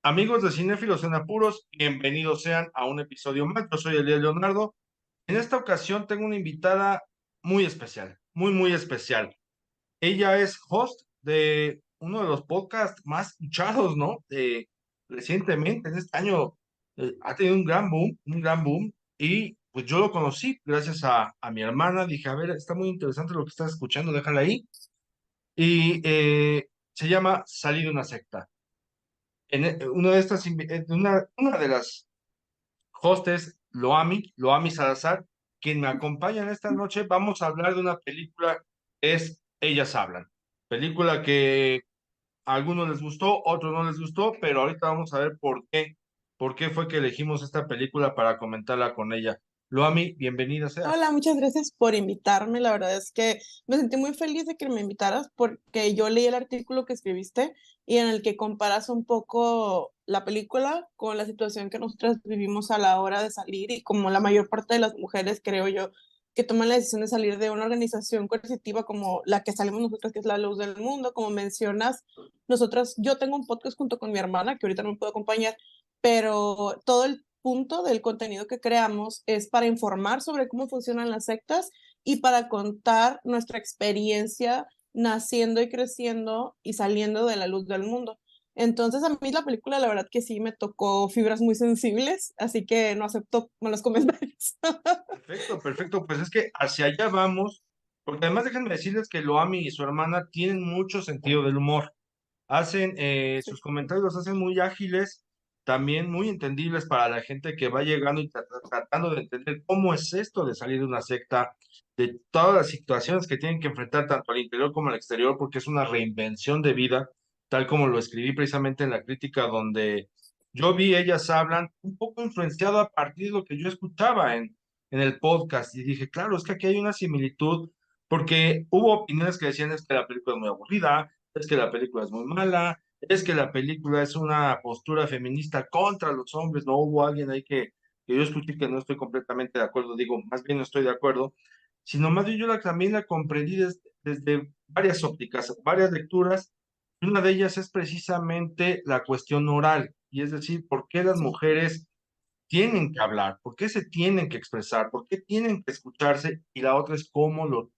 Amigos de Cinéfilos en Apuros, bienvenidos sean a un episodio más. Yo soy Elías Leonardo. En esta ocasión tengo una invitada muy especial, muy especial. Ella es host de uno de los podcasts más escuchados, ¿no? Recientemente, en este año, ha tenido un gran boom, y pues yo lo conocí gracias a mi hermana. Dije, a ver, está muy interesante lo que estás escuchando, déjala ahí. Y se llama Salir de una secta. Una de estas, una de las hostes, Loami Salazar, quien me acompaña en esta noche. Vamos a hablar de una película, es Ellas Hablan. Película que a algunos les gustó, a otros no les gustó, pero ahorita vamos a ver por qué fue que elegimos esta película para comentarla con ella. Loami, bienvenida Hola, seas. muchas gracias por invitarme. La verdad es que me sentí muy feliz de que me invitaras porque yo leí el artículo que escribiste y en el que comparas un poco la película con la situación que nosotras vivimos a la hora de salir y como la mayor parte de las mujeres, creo yo, que toman la decisión de salir de una organización coercitiva como la que salimos nosotras, que es La Luz del Mundo. Como mencionas, nosotras, yo tengo un podcast junto con mi hermana, que ahorita no me puedo acompañar, pero todo el punto del contenido que creamos es para informar sobre cómo funcionan las sectas y para contar nuestra experiencia naciendo y creciendo y saliendo de La Luz del Mundo. Entonces a mí la película la verdad que sí me tocó fibras muy sensibles, así que no acepto malos comentarios. Perfecto, perfecto. Pues es que hacia allá vamos, porque además déjenme decirles que Loami y su hermana tienen mucho sentido del humor. Hacen, Sí. sus comentarios los hacen muy ágiles, también muy entendibles para la gente que va llegando y tratando de entender cómo es esto de salir de una secta, de todas las situaciones que tienen que enfrentar tanto al interior como al exterior, porque es una reinvención de vida, tal como lo escribí precisamente en la crítica, donde yo vi Ellas Hablan, un poco influenciado a partir de lo que yo escuchaba en el podcast, y dije, claro, es que aquí hay una similitud, porque hubo opiniones que decían es que la película es muy aburrida, es que la película es muy mala, es que la película es una postura feminista contra los hombres. No hubo alguien ahí que yo escuché que no estoy completamente de acuerdo, digo, más bien no estoy de acuerdo, sino más bien yo también la comprendí desde varias ópticas, varias lecturas, y una de ellas es precisamente la cuestión oral, y es decir, ¿por qué las Sí. mujeres tienen que hablar? ¿Por qué se tienen que expresar? ¿Por qué tienen que escucharse? Y la otra es cómo lo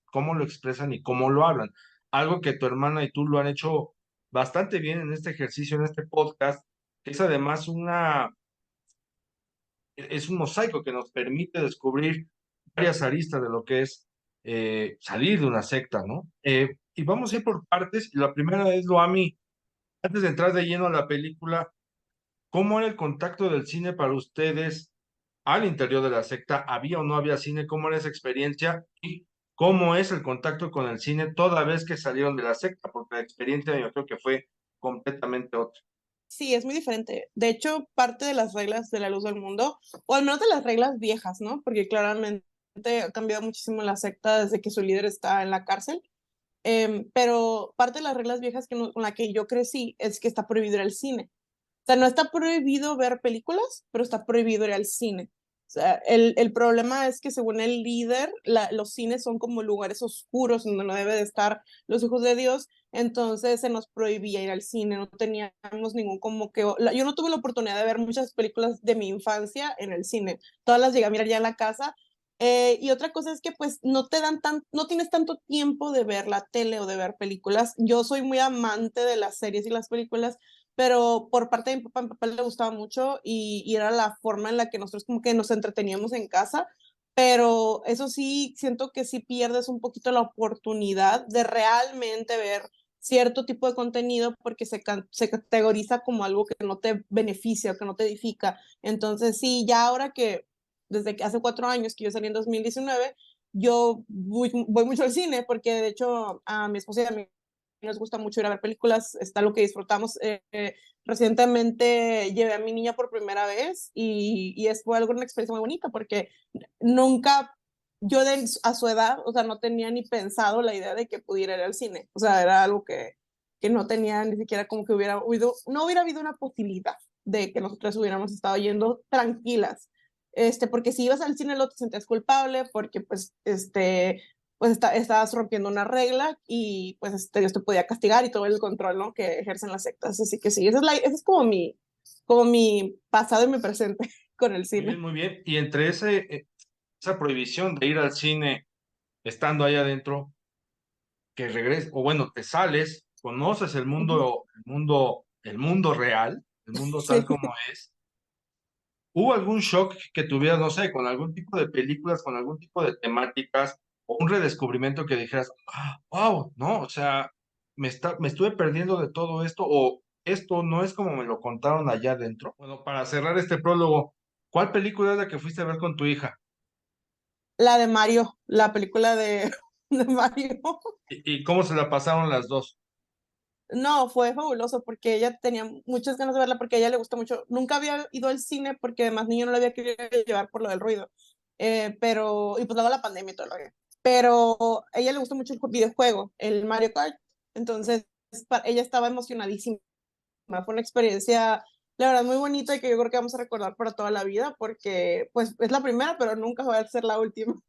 expresan y cómo lo hablan. Algo que tu hermana y tú lo han hecho bastante bien en este ejercicio, en este podcast, que es además es un mosaico que nos permite descubrir varias aristas de lo que es salir de una secta, ¿no? Y vamos a ir Sí. por partes. La primera es, Loami, antes de entrar de lleno a la película, ¿cómo era el contacto del cine para ustedes al interior de la secta? ¿Había o no había cine? ¿Cómo era esa experiencia? ¿Y cómo es el contacto con el cine toda vez que salieron de la secta? Porque la experiencia yo creo que fue completamente otra. Sí, es muy diferente. De hecho, parte de las reglas de La Luz del Mundo, o al menos de las reglas viejas, ¿no? Porque claramente ha cambiado muchísimo la secta desde que su líder está en la cárcel. Pero parte de las reglas viejas con la que yo crecí es que está prohibido ir al cine. O sea, no está prohibido ver películas, pero está prohibido ir al cine. O sea, el problema es que según el líder, los cines son como lugares oscuros donde no debe de estar los hijos de Dios, entonces se nos prohibía ir al cine, no teníamos ningún como que... Yo no tuve la oportunidad de ver muchas películas de mi infancia en el cine, todas las llegué a mirar ya en la casa, y otra cosa es que pues no tienes tanto tiempo de ver la tele o de ver películas. Yo soy muy amante de las series y las películas, pero por parte de mi papá le gustaba mucho y era la forma en la que nosotros como que nos entreteníamos en casa, pero eso sí, siento que sí pierdes un poquito la oportunidad de realmente ver cierto tipo de contenido porque se categoriza como algo que no te beneficia o que no te edifica. Entonces sí, ya ahora que desde que hace 4 años que yo salí en 2019, yo voy mucho al cine porque de hecho a mi esposa y a mí nos gusta mucho ir a ver películas, está lo que disfrutamos. Recientemente llevé a mi niña por primera vez fue algo, una experiencia muy bonita porque nunca, a su edad, o sea, no tenía ni pensado la idea de que pudiera ir al cine, o sea, era algo que no tenía ni siquiera como que no hubiera habido una posibilidad de que nosotros hubiéramos estado yendo tranquilas, porque si ibas al cine lo te sentías culpable, porque estabas rompiendo una regla y pues Dios te podía castigar y todo el control, ¿no? Que ejercen las sectas. Así que sí, esa es como como mi pasado y mi presente con el Muy bien, cine. muy bien. Y entre esa prohibición de ir al cine estando ahí adentro, que regreses, o bueno, te sales, conoces Ujú. el mundo real, el mundo tal Sí. como es. ¿Hubo algún shock que tuvieras, no sé, con algún tipo de películas, con algún tipo de temáticas, o un redescubrimiento que dijeras, wow, no, o sea, me estuve perdiendo de todo esto, o esto no es como me lo contaron allá adentro? Bueno, para cerrar este prólogo, ¿cuál película es la que fuiste a ver con tu hija? La de Mario, la película de, de Mario. ¿Y cómo se la pasaron las dos? No, fue fabuloso porque ella tenía muchas ganas de verla porque a ella le gusta mucho. Nunca había ido al cine porque además niño no la había querido llevar por lo del ruido. Y pues luego la pandemia y todo lo que. Pero a ella le gusta mucho el videojuego, el Mario Kart. Entonces, ella estaba emocionadísima. Fue una experiencia, la verdad, muy bonita y que yo creo que vamos a recordar para toda la vida porque, pues, es la primera, pero nunca va a ser la última.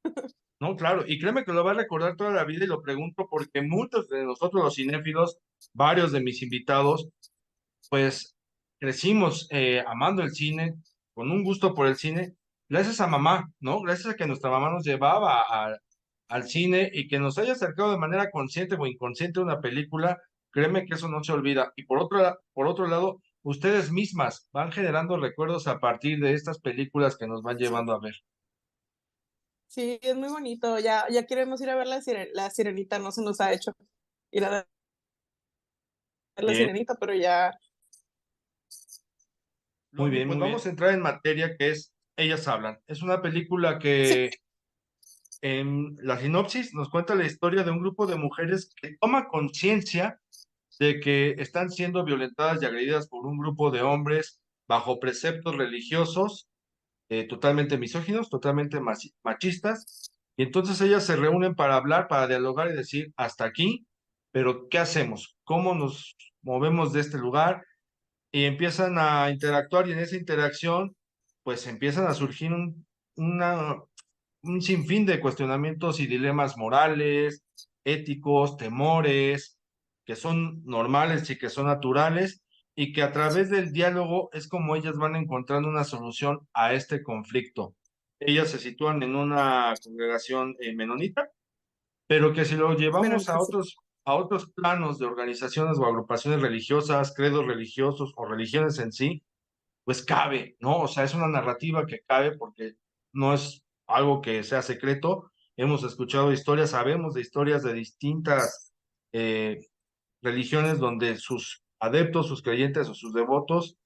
No, claro, y créeme que lo va a recordar toda la vida y lo pregunto porque muchos de nosotros los cinéfilos, varios de mis invitados, pues crecimos amando el cine, con un gusto por el cine, gracias a mamá, ¿no? Gracias a que nuestra mamá nos llevaba al cine y que nos haya acercado de manera consciente o inconsciente a una película, créeme que eso no se olvida. Y por otro lado, ustedes mismas van generando recuerdos a partir de estas películas que nos van Sí. llevando a ver. Sí, es muy bonito. Ya queremos ir a ver la sirenita, no se nos ha hecho ir a ver la Bien, sirenita, pero ya. muy bien, pues Muy vamos bien. a entrar en materia que es Ellas hablan. Es una película Sí, que en la sinopsis nos cuenta la historia de un grupo de mujeres que toma conciencia de que están siendo violentadas y agredidas por un grupo de hombres bajo preceptos religiosos totalmente misóginos, totalmente machistas, y entonces ellas se reúnen para hablar, para dialogar y decir, hasta aquí, pero ¿qué hacemos? ¿Cómo nos movemos de este lugar? Y empiezan a interactuar y en esa interacción, pues empiezan a surgir una un sinfín de cuestionamientos y dilemas morales, éticos, temores, que son normales y que son naturales, y que a través del diálogo es como ellas van encontrando una solución a este conflicto. Ellas se sitúan en una congregación menonita, pero que si lo bueno, llevamos sí. a otros planos de organizaciones o agrupaciones religiosas, credos religiosos o religiones en sí, pues cabe, ¿no? O sea, es una narrativa que cabe porque no es algo que sea secreto. Hemos escuchado historias, sabemos de historias de distintas eh, religiones donde sus adeptos, sus creyentes o sus devotos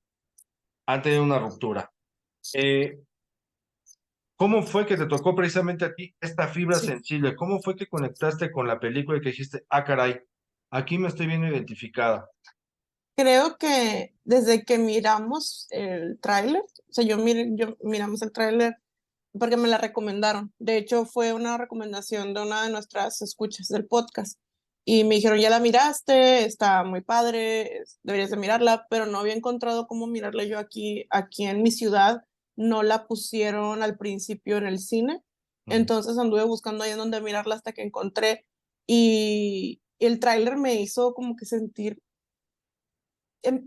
han tenido una ruptura. Eh, ¿Cómo fue que te tocó precisamente a ti esta fibra Sí. sensible? ¿Cómo fue que conectaste con la película y que dijiste, ah, caray, aquí me estoy viendo identificada? Creo que desde que miramos el tráiler, o sea, yo miramos el tráiler porque me la recomendaron. De hecho, fue una recomendación de una de nuestras escuchas del podcast. Y me dijeron, ya la miraste, está muy padre, deberías de mirarla, pero no había encontrado cómo mirarla yo aquí en mi ciudad. No la pusieron al principio en el cine. Ujú. Entonces anduve buscando ahí en donde mirarla hasta que encontré. Y el tráiler me hizo como que sentir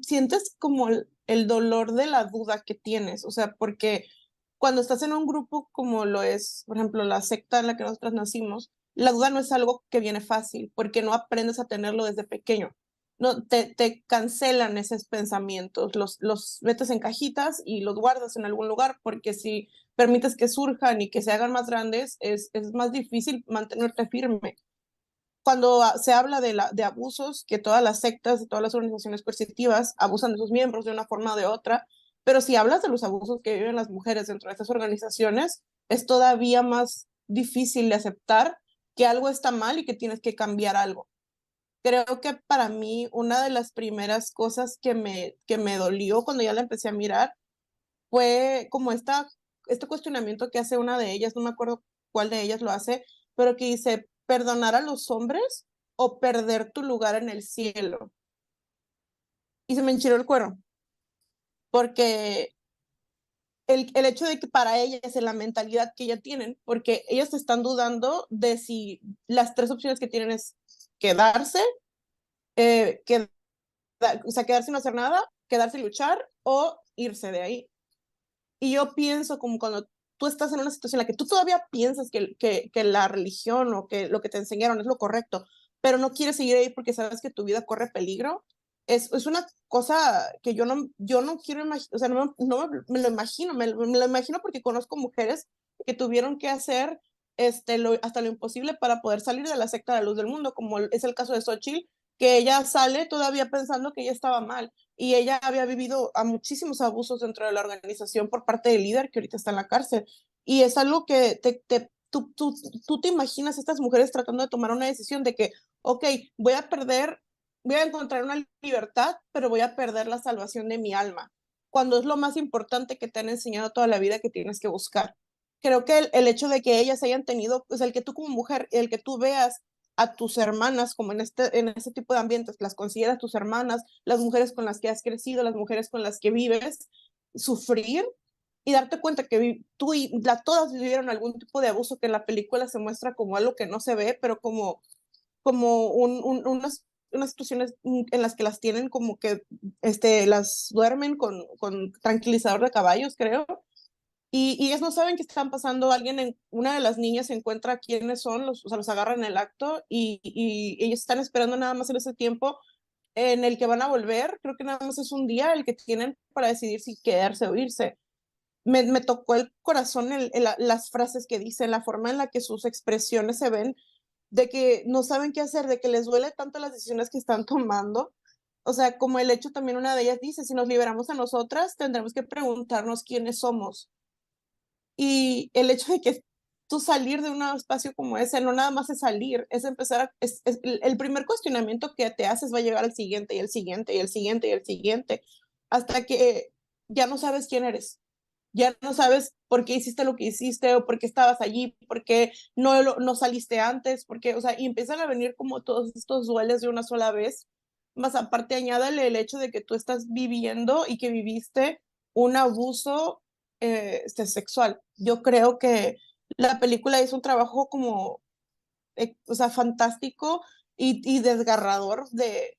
sientes como el dolor de la duda que tienes, o sea, porque cuando estás en un grupo como lo es, por ejemplo, la secta en la que nosotros nacimos, la duda no es algo que viene fácil, porque no aprendes a tenerlo desde pequeño. No, te cancelan esos pensamientos, los metes en cajitas y los guardas en algún lugar, porque si permites que surjan y que se hagan más grandes, es más difícil mantenerte firme cuando se habla de abusos, que todas las sectas y todas las organizaciones coercitivas abusan de sus miembros de una forma o de otra, pero si hablas de los abusos que viven las mujeres dentro de estas organizaciones, es todavía más difícil de aceptar que algo está mal y que tienes que cambiar algo. Creo que para mí una de las primeras cosas que me dolió cuando ya la empecé a mirar fue como este cuestionamiento que hace una de ellas, no me acuerdo cuál de ellas lo hace, pero que dice, perdonar a los hombres o perder tu lugar en el cielo. Y se me enchiló el cuero, porque el hecho de que para ellas, en la mentalidad que ellas tienen, porque ellas están dudando de si las tres opciones que tienen es quedarse, quedarse o sea, quedarse sin hacer nada, quedarse y luchar o irse de ahí. Y yo pienso como cuando tú estás en una situación en la que tú todavía piensas que la religión o que lo que te enseñaron es lo correcto, pero no quieres seguir ahí porque sabes que tu vida corre peligro, es una cosa que yo no quiero imaginar, o sea, me lo imagino, me lo imagino porque conozco mujeres que tuvieron que hacer hasta lo imposible para poder salir de la secta de la luz del mundo, como es el caso de Xochitl, que ella sale todavía pensando que ella estaba mal y ella había vivido a muchísimos abusos dentro de la organización por parte del líder que ahorita está en la cárcel. Y es algo que tú te imaginas a estas mujeres tratando de tomar una decisión de que, ok, voy a encontrar una libertad, pero voy a perder la salvación de mi alma, cuando es lo más importante que te han enseñado toda la vida que tienes que buscar. Creo que el hecho de que ellas hayan tenido, pues el que tú como mujer, el que tú veas a tus hermanas, como en este tipo de ambientes, las consideras tus hermanas, las mujeres con las que has crecido, las mujeres con las que vives, sufrir y darte cuenta que tú y todas vivieron algún tipo de abuso que en la película se muestra como algo que no se ve, pero como unas situaciones en las que las tienen como que las duermen con tranquilizador de caballos, creo, y ellas no saben qué están pasando. Una de las niñas se encuentra quiénes son, o sea, los agarran en el acto y ellos están esperando nada más en ese tiempo en el que van a volver. Creo que nada más es un día el que tienen para decidir si quedarse o irse. Me tocó el corazón las frases que dicen, la forma en la que sus expresiones se ven, de que no saben qué hacer, de que les duele tanto las decisiones que están tomando. O sea, como el hecho también una de ellas dice, si nos liberamos a nosotras, tendremos que preguntarnos quiénes somos. Y el hecho de que tú salir de un espacio como ese, no nada más es salir, es empezar el primer cuestionamiento que te haces va a llegar al siguiente y el siguiente y el siguiente y el siguiente, hasta que ya no sabes quién eres, ya no sabes por qué hiciste lo que hiciste o por qué estabas allí, por qué no saliste antes, porque, o sea, y empiezan a venir como todos estos duelos de una sola vez, más aparte añádale el hecho de que tú estás viviendo y que viviste un abuso sexual. Yo creo que la película hizo un trabajo como, o sea, fantástico y desgarrador de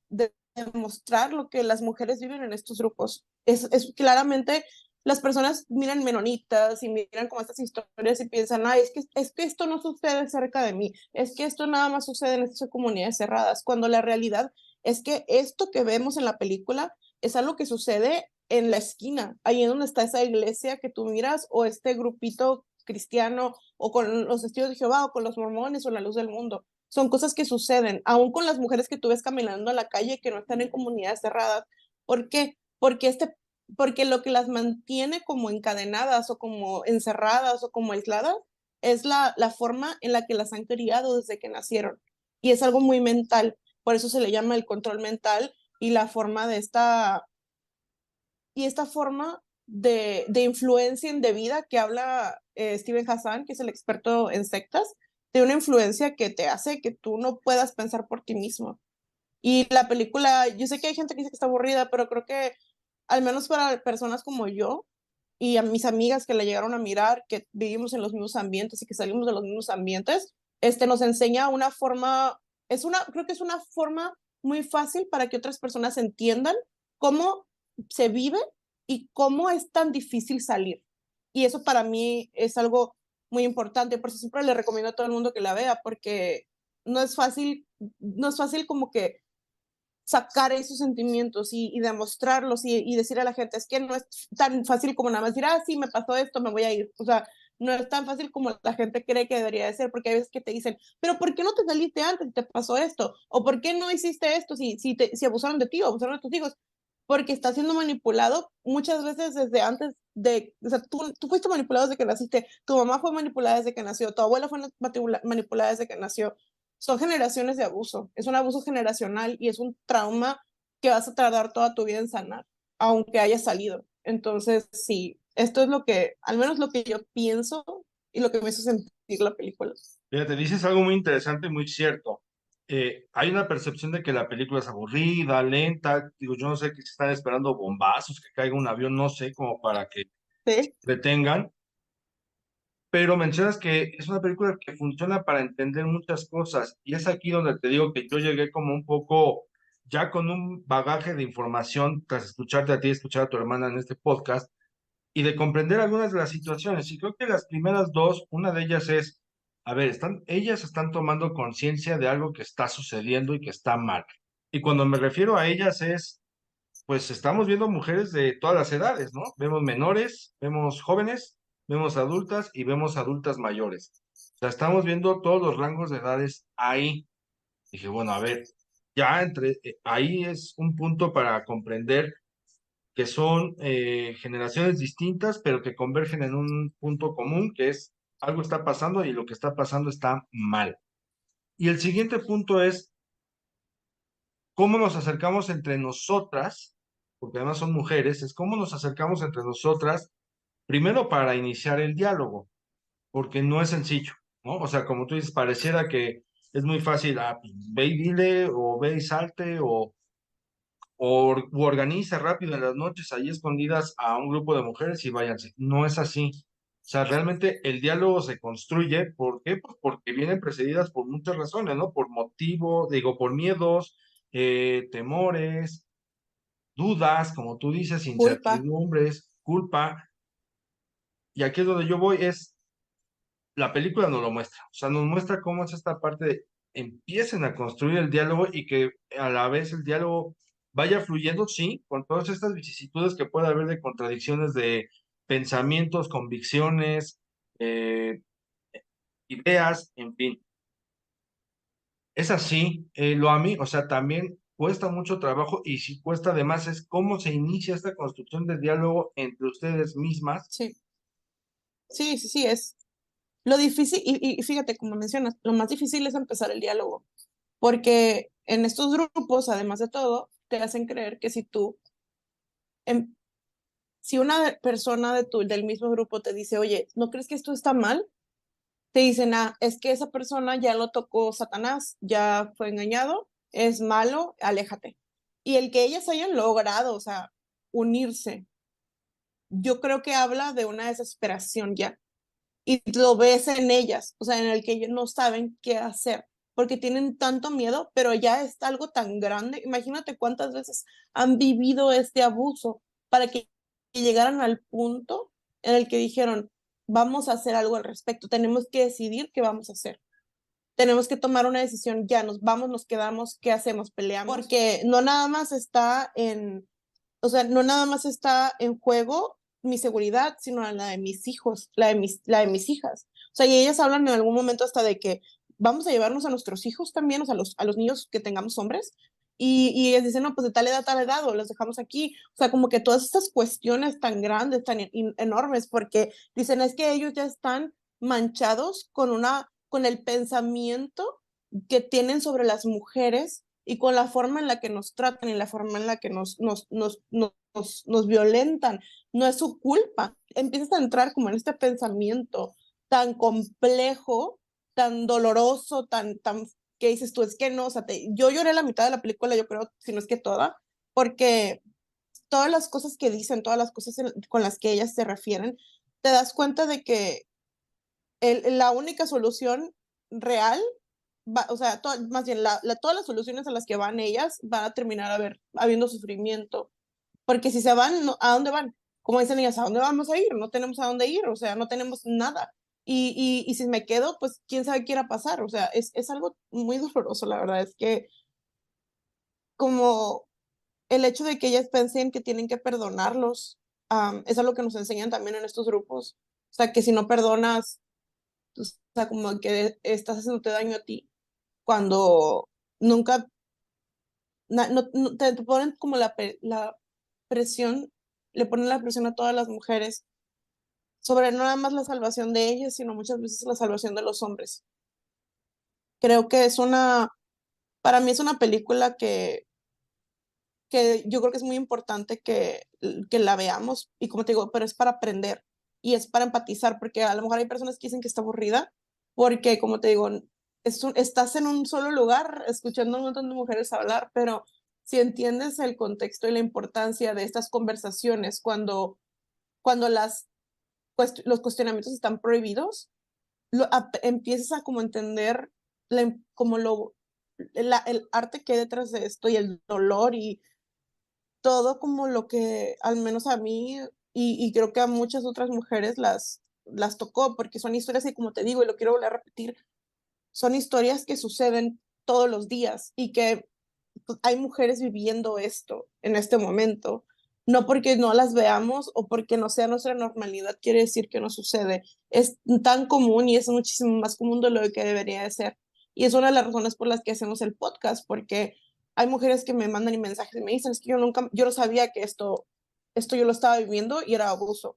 demostrar lo que las mujeres viven en estos grupos. Es claramente las personas miran menonitas y miran como estas historias y piensan, ay, es que esto no sucede cerca de mí, es que esto nada más sucede en estas comunidades cerradas, cuando la realidad es que esto que vemos en la película es algo que sucede en la esquina, ahí en donde está esa iglesia que tú miras o este grupito cristiano o con los testigos de Jehová o con los mormones o la luz del mundo. Son cosas que suceden, aún con las mujeres que tú ves caminando a la calle que no están en comunidades cerradas. ¿Por qué? Porque lo que las mantiene como encadenadas o como encerradas o como aisladas es la forma en la que las han criado desde que nacieron. Y es algo muy mental, por eso se le llama el control mental y la forma de esta forma de influencia indebida que habla Steven Hassan, que es el experto en sectas, de una influencia que te hace que tú no puedas pensar por ti mismo. Y la película, yo sé que hay gente que dice que está aburrida, pero creo que al menos para personas como yo y a mis amigas que la llegaron a mirar, que vivimos en los mismos ambientes y que salimos de los mismos ambientes, nos enseña una forma, creo que es una forma muy fácil para que otras personas entiendan cómo se vive y cómo es tan difícil salir. Y eso para mí es algo muy importante, por eso siempre le recomiendo a todo el mundo que la vea, porque no es fácil, no es fácil como que sacar esos sentimientos y demostrarlos y decir a la gente, es que no es tan fácil como nada más decir, ah, sí, me pasó esto, me voy a ir. O sea, no es tan fácil como la gente cree que debería de ser, porque hay veces que te dicen, pero ¿por qué no te saliste antes si te pasó esto? ¿O por qué no hiciste esto si abusaron de ti o abusaron de tus hijos? Porque está siendo manipulado muchas veces desde antes o sea, tú fuiste manipulado desde que naciste, tu mamá fue manipulada desde que nació, tu abuela fue manipulada desde que nació. Son generaciones de abuso, es un abuso generacional y es un trauma que vas a tardar toda tu vida en sanar, aunque hayas salido. Entonces, sí, esto es al menos lo que yo pienso y lo que me hizo sentir la película. Fíjate, dices algo muy interesante y muy cierto. Hay una percepción de que la película es aburrida, lenta. Digo, yo no sé que se están esperando bombazos, que caiga un avión, no sé, como para que Sí, detengan. Pero mencionas que es una película que funciona para entender muchas cosas. Y es aquí donde te digo que yo llegué como un poco ya con un bagaje de información tras escucharte a ti, escuchar a tu hermana en este podcast y de comprender algunas de las situaciones. Y creo que las primeras dos, una de ellas es, a ver, ellas están tomando conciencia de algo que está sucediendo y que está mal. Y cuando me refiero a ellas es, pues estamos viendo mujeres de todas las edades, ¿no? Vemos menores, vemos jóvenes, vemos adultas y vemos adultas mayores. O sea, estamos viendo todos los rangos de edades ahí. Dije, bueno, a ver, ya ahí es un punto para comprender que son generaciones distintas, pero que convergen en un punto común, que es algo está pasando y lo que está pasando está mal. Y el siguiente punto es cómo nos acercamos entre nosotras, porque además son mujeres, es cómo nos acercamos entre nosotras, primero para iniciar el diálogo, porque no es sencillo, ¿no? O sea, como tú dices, pareciera que es muy fácil, pues, ve y dile, o ve y salte, u organiza rápido en las noches ahí escondidas a un grupo de mujeres y váyanse. No es así. O sea, realmente el diálogo se construye, ¿por qué? Pues porque vienen precedidas por muchas razones, ¿no? Por motivo, digo, por miedos, temores, dudas, como tú dices, Culpa. incertidumbres, culpa. Y aquí es donde yo voy, la película nos lo muestra. O sea, nos muestra cómo es esta parte de empiecen a construir el diálogo y que a la vez el diálogo vaya fluyendo, sí, con todas estas vicisitudes que puede haber de contradicciones de pensamientos, convicciones, eh, ideas, en fin. Es así, lo a mí, o sea, también cuesta mucho trabajo y si cuesta además es cómo se inicia esta construcción de diálogo entre ustedes mismas. Sí, sí, sí, sí, es lo difícil, y fíjate, como mencionas, lo más difícil es empezar el diálogo, porque en estos grupos, además de todo, te hacen creer que em, si una persona del mismo grupo te dice, oye, ¿no crees que esto está mal? Te dicen, ah, es que esa persona ya lo tocó Satanás, ya fue engañado, es malo, aléjate. Y el que ellas hayan logrado, o sea, unirse, yo creo que habla de una desesperación ya. Y lo ves en ellas, o sea, en el que ellos no saben qué hacer, porque tienen tanto miedo, pero ya es algo tan grande. Imagínate cuántas veces han vivido este abuso para que llegaran al punto en el que dijeron, vamos a hacer algo al respecto, tenemos que decidir qué vamos a hacer. Tenemos que tomar una decisión, ya nos vamos, nos quedamos, ¿qué hacemos? Peleamos. Porque no nada más está o sea, no nada más está en juego mi seguridad, sino la de mis hijos, la de mis hijas. O sea, y ellas hablan en algún momento hasta de que vamos a llevarnos a nuestros hijos también, o sea, a los niños que tengamos hombres, y ellas dicen, no, pues de tal edad, o los dejamos aquí. O sea, como que todas estas cuestiones tan grandes, tan enormes, porque dicen, es que ellos ya están manchados con el pensamiento que tienen sobre las mujeres y con la forma en la que nos tratan y la forma en la que nos violentan. No es su culpa. Empiezas a entrar como en este pensamiento tan complejo, tan doloroso, tan que dices tú, es que no, o sea, yo lloré la mitad de la película, yo creo, si no es que toda, porque todas las cosas que dicen, todas las cosas con las que ellas se refieren, te das cuenta de que la única solución real, o sea, más bien, todas las soluciones a las que van ellas van a terminar habiendo sufrimiento, porque si se van, ¿a dónde van? Como dicen ellas, ¿a dónde vamos a ir? No tenemos a dónde ir, o sea, no tenemos nada. Y si me quedo, pues quién sabe qué irá a pasar, o sea, es algo muy doloroso, la verdad, es que como el hecho de que ellas piensen que tienen que perdonarlos, es algo que nos enseñan también en estos grupos, o sea, que si no perdonas, o sea, como que estás haciéndote daño a ti cuando nunca, te ponen como la presión, le ponen la presión a todas las mujeres sobre no nada más la salvación de ellas, sino muchas veces la salvación de los hombres. Creo que para mí es una película que yo creo que es muy importante que la veamos y como te digo, pero es para aprender y es para empatizar, porque a lo mejor hay personas que dicen que está aburrida, porque como te digo, estás en un solo lugar escuchando a un montón de mujeres hablar, pero si entiendes el contexto y la importancia de estas conversaciones cuando los cuestionamientos están prohibidos, empiezas a como entender como el arte que hay detrás de esto y el dolor y todo como lo que al menos a mí y creo que a muchas otras mujeres las tocó, porque son historias que, como te digo, y lo quiero volver a repetir, son historias que suceden todos los días y que pues, hay mujeres viviendo esto en este momento. No porque no las veamos o porque no sea nuestra normalidad, quiere decir que no sucede. Es tan común y es muchísimo más común de lo que debería de ser. Y es una de las razones por las que hacemos el podcast, porque hay mujeres que me mandan mensajes y me dicen, es que yo no sabía que esto yo lo estaba viviendo y era abuso.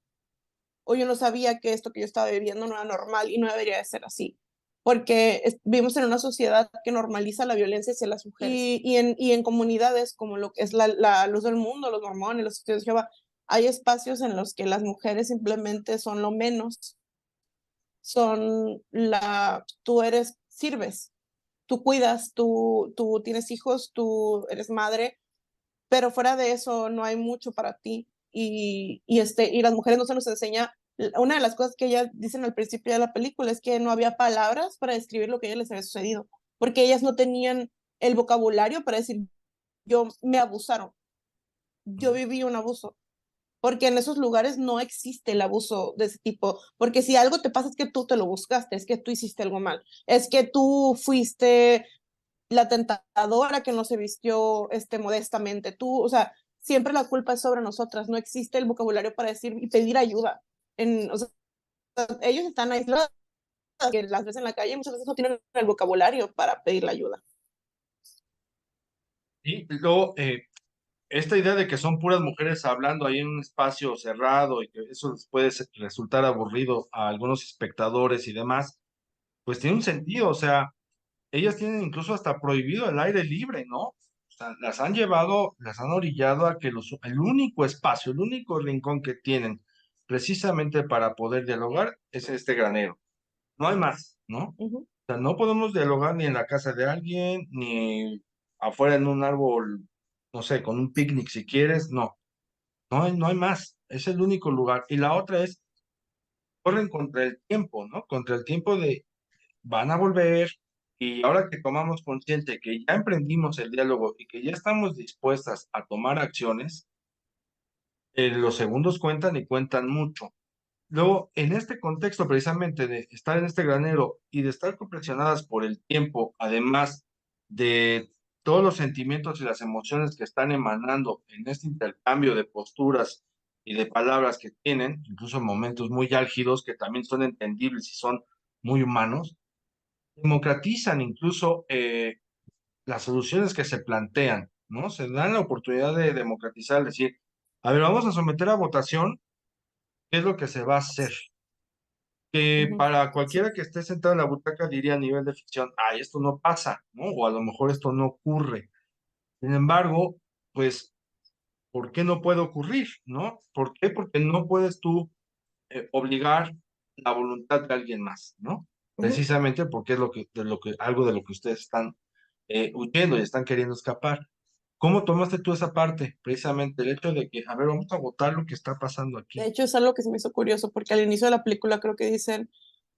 O yo no sabía que esto que yo estaba viviendo no era normal y no debería de ser así. Porque vivimos en una sociedad que normaliza la violencia hacia las mujeres. Y en comunidades como lo que es la luz del mundo, los mormones, los testigos de Jehová, hay espacios en los que las mujeres simplemente son lo menos, tú sirves, tú cuidas, tú tienes hijos, tú eres madre, pero fuera de eso no hay mucho para ti. Y las mujeres no se nos enseña. Una de las cosas que ellas dicen al principio de la película es que no había palabras para describir lo que a ellas les había sucedido, porque ellas no tenían el vocabulario para decir, yo me abusaron, yo viví un abuso, porque en esos lugares no existe el abuso de ese tipo, porque si algo te pasa es que tú te lo buscaste, es que tú hiciste algo mal, es que tú fuiste la tentadora que no se vistió modestamente. Tú, o sea, siempre la culpa es sobre nosotras. No existe el vocabulario para decir y pedir ayuda. O sea, ellos están aislados, que las ves en la calle, muchas veces no tienen el vocabulario para pedir la ayuda. Y luego, esta idea de que son puras mujeres hablando ahí en un espacio cerrado y que eso les puede resultar aburrido a algunos espectadores y demás, pues tiene un sentido, o sea, ellas tienen incluso hasta prohibido el aire libre, ¿no? O sea, las han llevado, las han orillado a que el único espacio, el único rincón que tienen precisamente para poder dialogar es este granero. No hay más, ¿no? O Uh -huh. sea, no podemos dialogar ni en la casa de alguien, ni afuera en un árbol, no sé, con un picnic si quieres, no, no hay más, es el único lugar. Y la otra es, corren contra el tiempo, ¿no? Contra el tiempo de van a volver y ahora que tomamos consciente que ya emprendimos el diálogo y que ya estamos dispuestas a tomar acciones, los segundos cuentan y cuentan mucho. Luego, en este contexto precisamente de estar en este granero y de estar presionadas por el tiempo, además de todos los sentimientos y las emociones que están emanando en este intercambio de posturas y de palabras que tienen, incluso en momentos muy álgidos que también son entendibles y son muy humanos, democratizan incluso las soluciones que se plantean, ¿no? Se dan la oportunidad de democratizar, decir, a ver, vamos a someter a votación qué es lo que se va a hacer. Uh Que -huh. para cualquiera que esté sentado en la butaca diría a nivel de ficción, ay, esto no pasa, ¿no? O a lo mejor esto no ocurre. Sin embargo, pues, ¿por qué no puede ocurrir, no? ¿Por qué? Porque no puedes tú obligar la voluntad de alguien más, ¿no? Uh -huh. Precisamente porque es algo de lo que ustedes están huyendo y están queriendo escapar. ¿Cómo tomaste tú esa parte? Precisamente el hecho de que, a ver, vamos a votar lo que está pasando De aquí. hecho, es algo que se me hizo curioso, porque al inicio de la película creo que dicen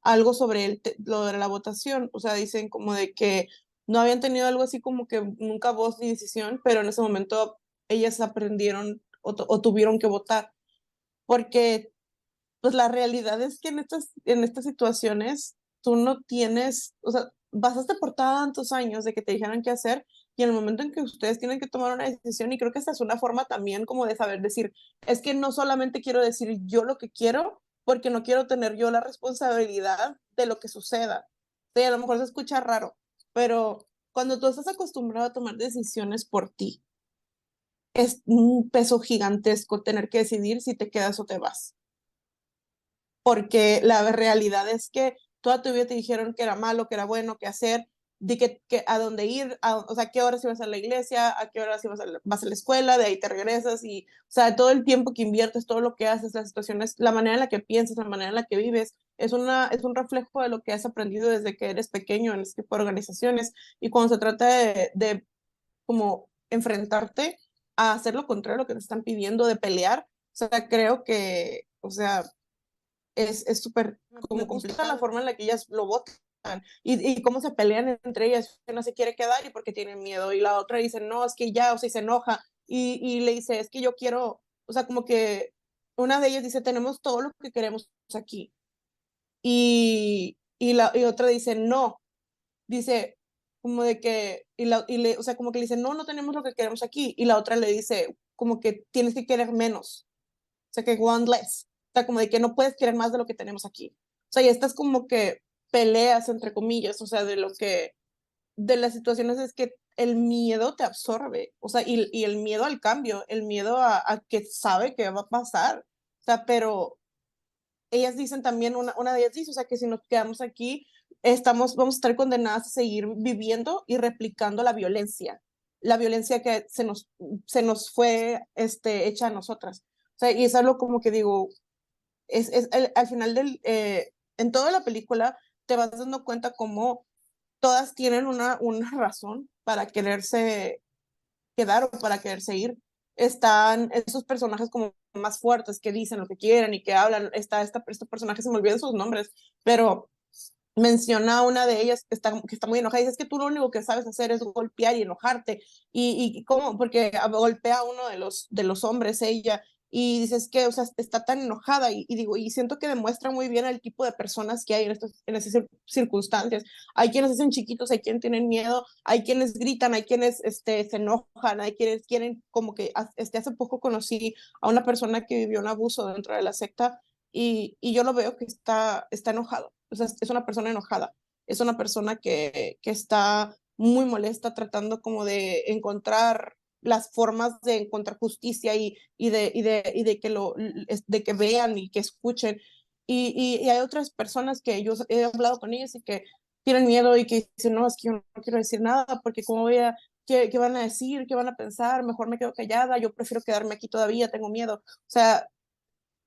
algo sobre lo de la votación, o sea, dicen como de que no habían tenido algo así como que nunca voz ni decisión, pero en ese momento ellas aprendieron o tuvieron que votar, porque pues la realidad es que en estas situaciones tú no tienes, o sea, pasaste por tantos años de que te dijeran qué hacer y en el momento en que ustedes tienen que tomar una decisión y creo que esta es una forma también como de saber decir, es que no solamente quiero decir yo lo que quiero, porque no quiero tener yo la responsabilidad de lo que suceda. Sí, a lo mejor se escucha raro, pero cuando tú estás acostumbrado a tomar decisiones por ti, es un peso gigantesco tener que decidir si te quedas o te vas, porque la realidad es que toda tu vida te dijeron que era malo, que era bueno, qué hacer, de que a dónde ir, o sea, qué horas ibas a la iglesia, a qué horas vas a la escuela, de ahí te regresas y, o sea, todo el tiempo que inviertes, todo lo que haces, las situaciones, la manera en la que piensas, la manera en la que vives, es un reflejo de lo que has aprendido desde que eres pequeño en este tipo de organizaciones y cuando se trata de como enfrentarte a hacer lo contrario a lo que te están pidiendo, de pelear, o sea, creo que, o sea, es súper como complicada la forma en la que ellas lo votan. y cómo se pelean entre ellas, que no se quiere quedar y porque tiene miedo, y la otra dice, no, es que ya, o sea, y se enoja, y le dice, es que yo quiero, o sea, como que una de ellas dice, tenemos todo lo que queremos aquí, y otra dice, no, dice, como de que, o sea, como que le dice, no, no tenemos lo que queremos aquí, y la otra le dice, como que tienes que querer menos, o sea, que one less, o sea, como de que no puedes querer más de lo que tenemos aquí, o sea, y estas como que peleas, entre comillas, o sea, de las situaciones es que el miedo te absorbe, o sea, y el miedo al cambio, el miedo a que sabe que va a pasar, o sea, pero ellas dicen también, una de ellas dice, o sea, que si nos quedamos aquí, vamos a estar condenadas a seguir viviendo y replicando la violencia que se nos fue hecha a nosotras. O sea, y es algo como que digo, al final en toda la película te vas dando cuenta como todas tienen una razón para quererse quedar o para quererse ir. Están esos personajes como más fuertes que dicen lo que quieren y que hablan. Estos personajes, se me olvidan sus nombres, pero menciona a una de ellas que está muy enojada y dice, es que tú lo único que sabes hacer es golpear y enojarte. Y cómo, porque golpea a uno de los hombres ella, y dices que, o sea, está tan enojada y digo, y siento que demuestra muy bien el tipo de personas que hay en esas circunstancias. Hay quienes hacen chiquitos, hay quienes tienen miedo, hay quienes gritan, hay quienes se enojan, hay quienes quieren, como que hace poco conocí a una persona que vivió un abuso dentro de la secta, y yo lo veo que está enojado, o sea, es una persona enojada, es una persona que está muy molesta tratando como de encontrar las formas de encontrar justicia y de que vean y que escuchen. Y hay otras personas que yo he hablado con ellas y que tienen miedo y que dicen, no, es que yo no quiero decir nada porque cómo voy a, qué van a decir, qué van a pensar, mejor me quedo callada, yo prefiero quedarme aquí todavía, tengo miedo. O sea,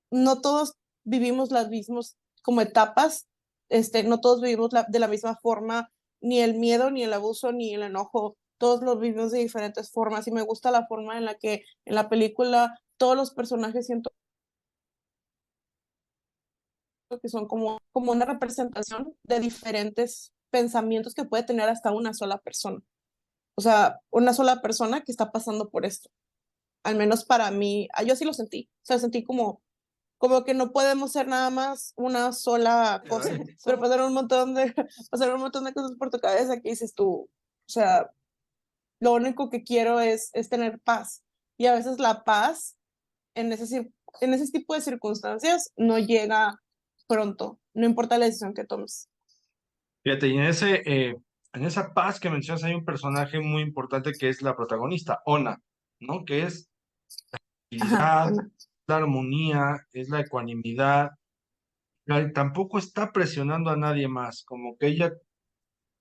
no todos vivimos las mismas como etapas, no todos vivimos de la misma forma, ni el miedo, ni el abuso, ni el enojo, todos lo vivimos de diferentes formas, y me gusta la forma en la que en la película todos los personajes siento que son como una representación de diferentes pensamientos que puede tener hasta una sola persona. O sea, una sola persona que está pasando por esto. Al menos para mí, yo sí lo sentí. O sea, sentí como que no podemos ser nada más una sola cosa, pero pasaron un montón de cosas por tu cabeza que dices tú, o sea, lo único que quiero es tener paz. Y a veces la paz en ese tipo de circunstancias no llega pronto, no importa la decisión que tomes. Fíjate, y en esa paz que mencionas hay un personaje muy importante que es la protagonista, Ona, ¿no? Que es Ajá, tranquilidad, Ana. la armonía, es la ecuanimidad, tampoco está presionando a nadie más, como que ella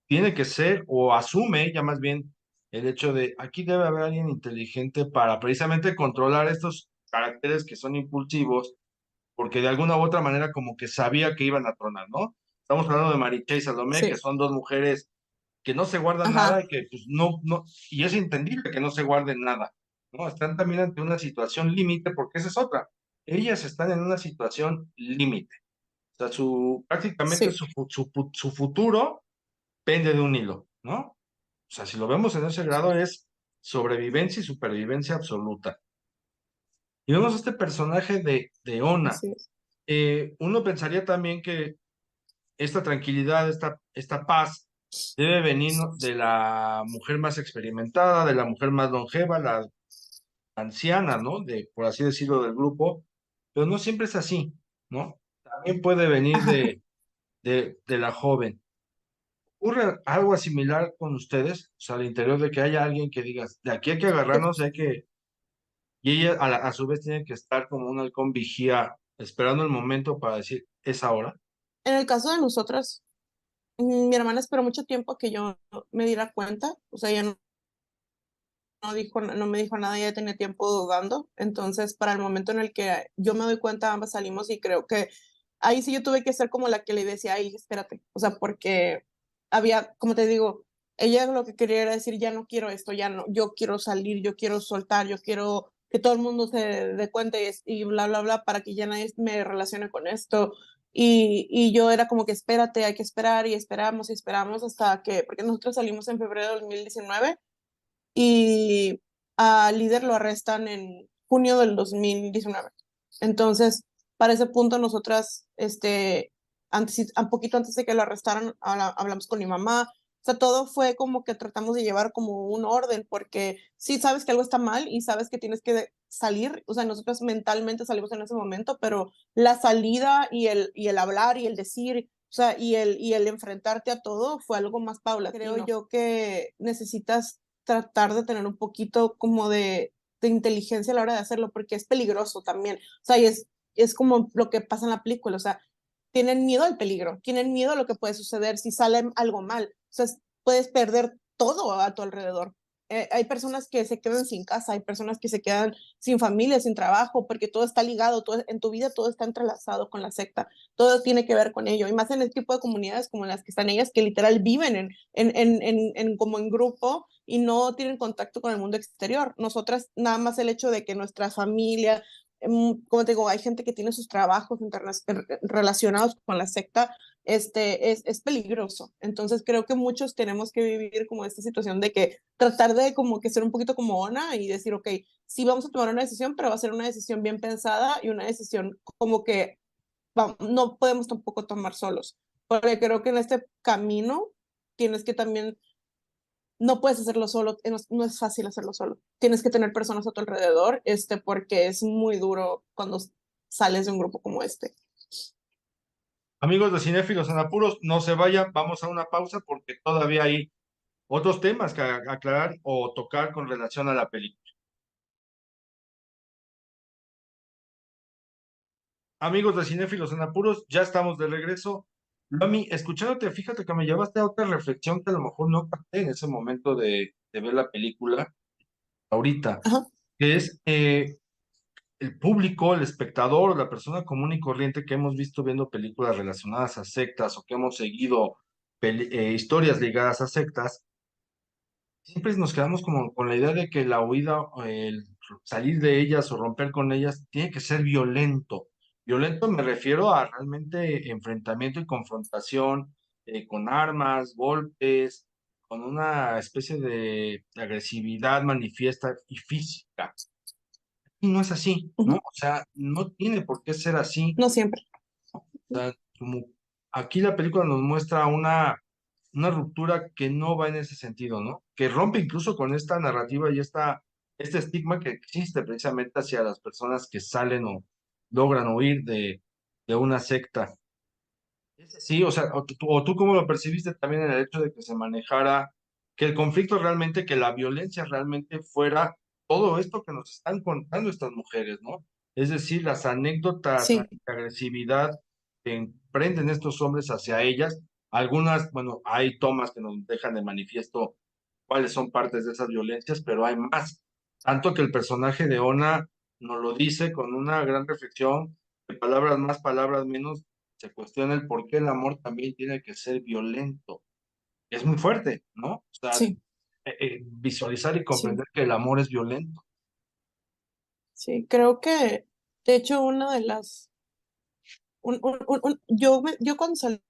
tiene que ser, o asume ella más bien, el hecho de aquí debe haber alguien inteligente para precisamente controlar estos caracteres que son impulsivos, porque de alguna u otra manera como que sabía que iban a tronar, ¿no? Estamos hablando de Mariché y Salomé, que Sí, son dos mujeres que no se guardan nada ajá, y que pues no, y es entendible que no se guarden nada, ¿no? Están también ante una situación límite, porque esa es otra. Ellas están en una situación límite. O sea, prácticamente sí. su futuro pende de un hilo, ¿no? O sea, si lo vemos en ese grado es sobrevivencia y supervivencia absoluta. Y vemos este personaje de Ona. Así es. Uno pensaría también que esta tranquilidad, esta paz, debe venir, ¿no?, de la mujer más experimentada, de la mujer más longeva, la anciana, ¿no? Por así decirlo, del grupo, pero no siempre es así, ¿no? También puede venir Ajá. de la joven. ¿Ocurre algo similar con ustedes? O sea, al interior de que haya alguien que diga, de aquí hay que agarrarnos, y ella a su vez tiene que estar como un halcón vigía, esperando el momento para decir, es ahora. En el caso de nosotras, mi hermana esperó mucho tiempo que yo me diera cuenta, o sea, ella no me dijo nada, ya tenía tiempo dudando, entonces para el momento en el que yo me doy cuenta, ambas salimos, y creo que ahí sí yo tuve que ser como la que le decía, ay, espérate, o sea, porque había, como te digo, ella lo que quería era decir, ya no quiero esto, ya no, yo quiero salir, yo quiero soltar, yo quiero que todo el mundo se dé cuenta y bla, bla, bla, para que ya nadie me relacione con esto. y yo era como que espérate, hay que esperar y esperamos hasta que, porque nosotros salimos en febrero de 2019 y al líder lo arrestan en junio del 2019. Entonces, para ese punto nosotras, antes, un poquito antes de que lo arrestaran, hablamos con mi mamá. O sea, todo fue como que tratamos de llevar como un orden, porque sí sabes que algo está mal y sabes que tienes que salir. O sea, nosotros mentalmente salimos en ese momento, pero la salida y el hablar y el decir, o sea, y el enfrentarte a todo fue algo más paulatino. Creo yo que necesitas tratar de tener un poquito como de inteligencia a la hora de hacerlo, porque es peligroso también. O sea, y es como lo que pasa en la película, o sea, tienen miedo al peligro, tienen miedo a lo que puede suceder si sale algo mal. O sea, puedes perder todo a tu alrededor. Hay personas que se quedan sin casa, hay personas que se quedan sin familia, sin trabajo, porque todo está ligado, todo, en tu vida todo está entrelazado con la secta, todo tiene que ver con ello, y más en el tipo de comunidades como las que están ellas, que literal viven como en grupo y no tienen contacto con el mundo exterior. Nosotras, nada más el hecho de que nuestra familia, como te digo, hay gente que tiene sus trabajos relacionados con la secta, es peligroso. Entonces creo que muchos tenemos que vivir como esta situación de que tratar de como que ser un poquito como Ona y decir, ok, sí vamos a tomar una decisión, pero va a ser una decisión bien pensada y una decisión como que no podemos tampoco tomar solos, porque creo que en este camino tienes que también, no puedes hacerlo solo, no es fácil hacerlo solo, tienes que tener personas a tu alrededor, porque es muy duro cuando sales de un grupo como este. Amigos de Cinéfilos en Apuros, no se vayan, vamos a una pausa porque todavía hay otros temas que aclarar o tocar con relación a la película. Amigos de Cinéfilos en Apuros, ya estamos de regreso. Mami, escuchándote, fíjate que me llevaste a otra reflexión que a lo mejor no capté en ese momento de ver la película ahorita, Ajá. que es el público, el espectador, la persona común y corriente que hemos visto viendo películas relacionadas a sectas o que hemos seguido historias ligadas a sectas, siempre nos quedamos como con la idea de que la huida, el salir de ellas o romper con ellas, tiene que ser violento. Violento me refiero a realmente enfrentamiento y confrontación con armas, golpes, con una especie de agresividad manifiesta y física. Y no es así, ¿no? Uh-huh. O sea, no tiene por qué ser así. No siempre. O sea, como aquí la película nos muestra una ruptura que no va en ese sentido, ¿no? Que rompe incluso con esta narrativa y este estigma que existe precisamente hacia las personas que salen o logran huir de una secta. Sí, o sea, o tú cómo lo percibiste también en el hecho de que se manejara, que el conflicto realmente, que la violencia realmente fuera todo esto que nos están contando estas mujeres, ¿no? Es decir, las anécdotas, la Sí. agresividad que emprenden estos hombres hacia ellas. Algunas, bueno, hay tomas que nos dejan de manifiesto cuáles son partes de esas violencias, pero hay más. Tanto que el personaje de Ona nos lo dice con una gran reflexión, de palabras más, palabras menos, se cuestiona el por qué el amor también tiene que ser violento. Es muy fuerte, ¿no? O sea, Sí, visualizar y sí, comprender que el amor es violento. sí. Creo que, de hecho, una de las, yo cuando salí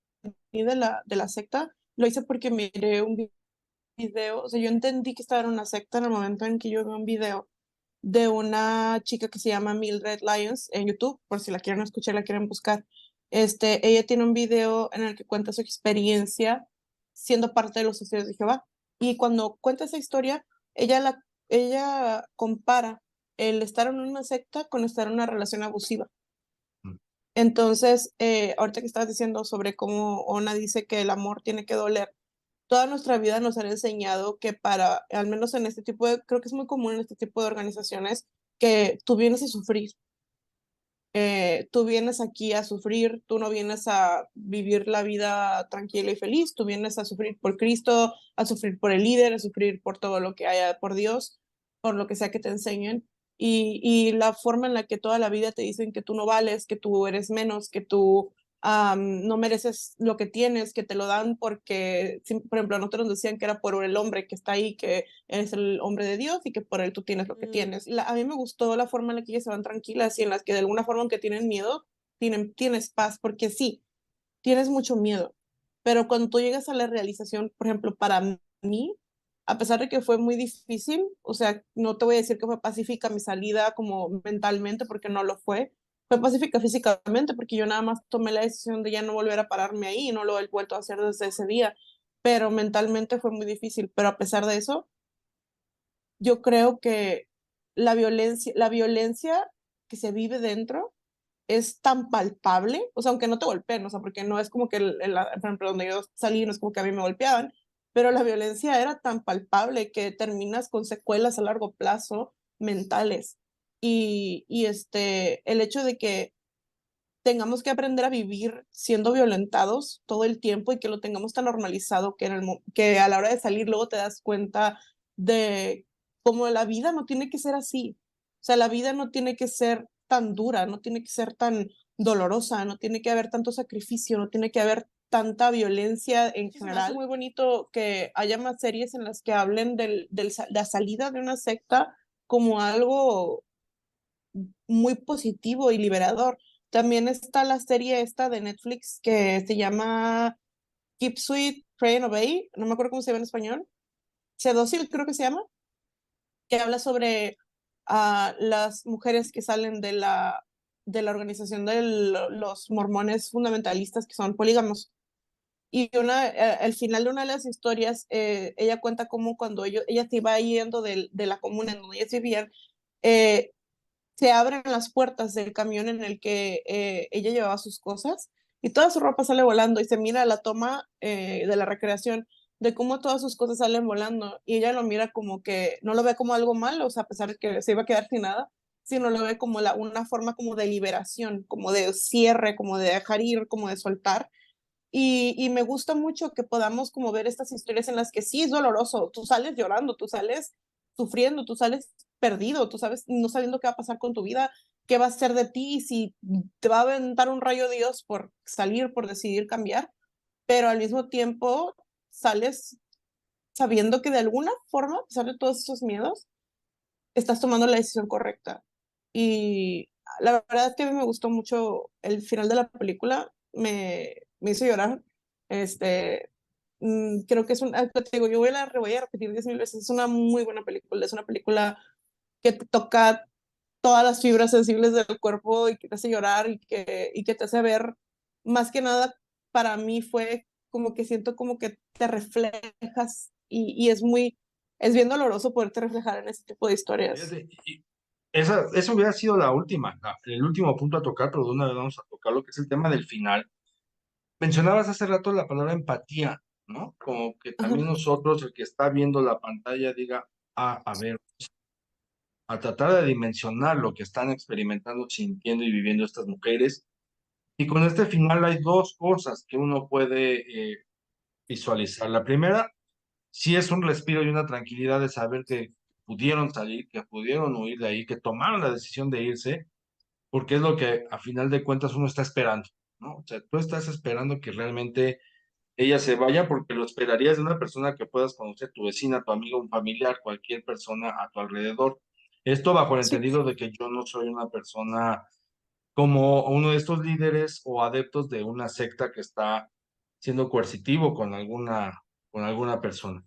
de la secta, lo hice porque miré un video, o sea, yo entendí que estaba en una secta en el momento en que yo vi un video de una chica que se llama Mildred Lyons en YouTube, por si la quieren escuchar, la quieren buscar. Ella tiene un video en el que cuenta su experiencia siendo parte de los Testigos de Jehová. Y cuando cuenta esa historia, ella compara el estar en una secta con estar en una relación abusiva. Mm. Entonces, ahorita que estabas diciendo sobre cómo Ona dice que el amor tiene que doler, toda nuestra vida nos han enseñado que al menos en este tipo creo que es muy común en este tipo de organizaciones, que tú vienes a sufrir, tú vienes aquí a sufrir, tú no vienes a vivir la vida tranquila y feliz, tú vienes a sufrir por Cristo, a sufrir por el líder, a sufrir por todo lo que haya, por Dios, por lo que sea que te enseñen. Y la forma en la que toda la vida te dicen que tú no vales, que tú eres menos, que tú no mereces lo que tienes, que te lo dan porque, por ejemplo, a nosotros nos decían que era por el hombre que está ahí, que es el hombre de Dios y que por él tú tienes lo que tienes. A mí me gustó la forma en la que ellas se van tranquilas y en las que de alguna forma, aunque tienen miedo, tienes paz, porque sí, tienes mucho miedo, pero cuando tú llegas a la realización, por ejemplo, para mí, a pesar de que fue muy difícil, o sea, no te voy a decir que fue pacífica mi salida como mentalmente, porque no lo fue pacífica físicamente, porque yo nada más tomé la decisión de ya no volver a pararme ahí y no lo he vuelto a hacer desde ese día, pero mentalmente fue muy difícil, pero a pesar de eso, yo creo que la violencia que se vive dentro es tan palpable, o sea, aunque no te golpeen, o sea, porque no es como que, por ejemplo, donde yo salí, no es como que a mí me golpeaban, pero la violencia era tan palpable que terminas con secuelas a largo plazo mentales. El hecho de que tengamos que aprender a vivir siendo violentados todo el tiempo y que lo tengamos tan normalizado que, que a la hora de salir luego te das cuenta de cómo la vida no tiene que ser así. O sea, la vida no tiene que ser tan dura, no tiene que ser tan dolorosa, no tiene que haber tanto sacrificio, no tiene que haber tanta violencia en general. Es muy bonito que haya más series en las que hablen la salida de una secta como algo muy positivo y liberador. También está la serie esta de Netflix que se llama Keep Sweet, Pray and Obey, no me acuerdo cómo se llama en español, Sedócil creo que se llama, que habla sobre las mujeres que salen de la organización de los mormones fundamentalistas que son polígamos. Y al final de una de las historias, ella cuenta cómo cuando ella se iba yendo de la comuna en donde ellas vivían, eh, se abren las puertas del camión en el que ella llevaba sus cosas y toda su ropa sale volando y se mira la toma de la recreación de cómo todas sus cosas salen volando y ella lo mira como que no lo ve como algo malo, o sea, a pesar de que se iba a quedar sin nada, sino lo ve como una forma como de liberación, como de cierre, como de dejar ir, como de soltar. Y me gusta mucho que podamos como ver estas historias en las que sí es doloroso, tú sales llorando, tú sales sufriendo, tú sales perdido, tú sabes, no sabiendo qué va a pasar con tu vida, qué va a ser de ti, si te va a aventar un rayo de Dios por salir, por decidir cambiar, pero al mismo tiempo sales sabiendo que de alguna forma, a pesar de todos esos miedos, estás tomando la decisión correcta. Y la verdad es que a mí me gustó mucho el final de la película, me hizo llorar. Este, creo que es te digo, yo voy a repetir 10,000 veces, es una muy buena película, es una película que te toca todas las fibras sensibles del cuerpo y que te hace llorar y que te hace ver, más que nada, para mí fue como que siento como que te reflejas y es bien doloroso poderte reflejar en ese tipo de historias. Fíjate, esa hubiera sido la última, el último punto a tocar, pero de una vez vamos a tocar lo que es el tema del final. Mencionabas hace rato la palabra empatía, ¿no? Como que Ajá. también nosotros, el que está viendo la pantalla, diga, a ver, a tratar de dimensionar lo que están experimentando, sintiendo y viviendo estas mujeres. Y con este final hay dos cosas que uno puede visualizar. La primera, sí es un respiro y una tranquilidad de saber que pudieron salir, que pudieron huir de ahí, que tomaron la decisión de irse, porque es lo que a final de cuentas uno está esperando, ¿no? O sea, tú estás esperando que realmente ella se vaya porque lo esperarías de una persona que puedas conocer, tu vecina, tu amigo, un familiar, cualquier persona a tu alrededor. Esto bajo el Sí, entendido de que yo no soy una persona como uno de estos líderes o adeptos de una secta que está siendo coercitivo con alguna persona.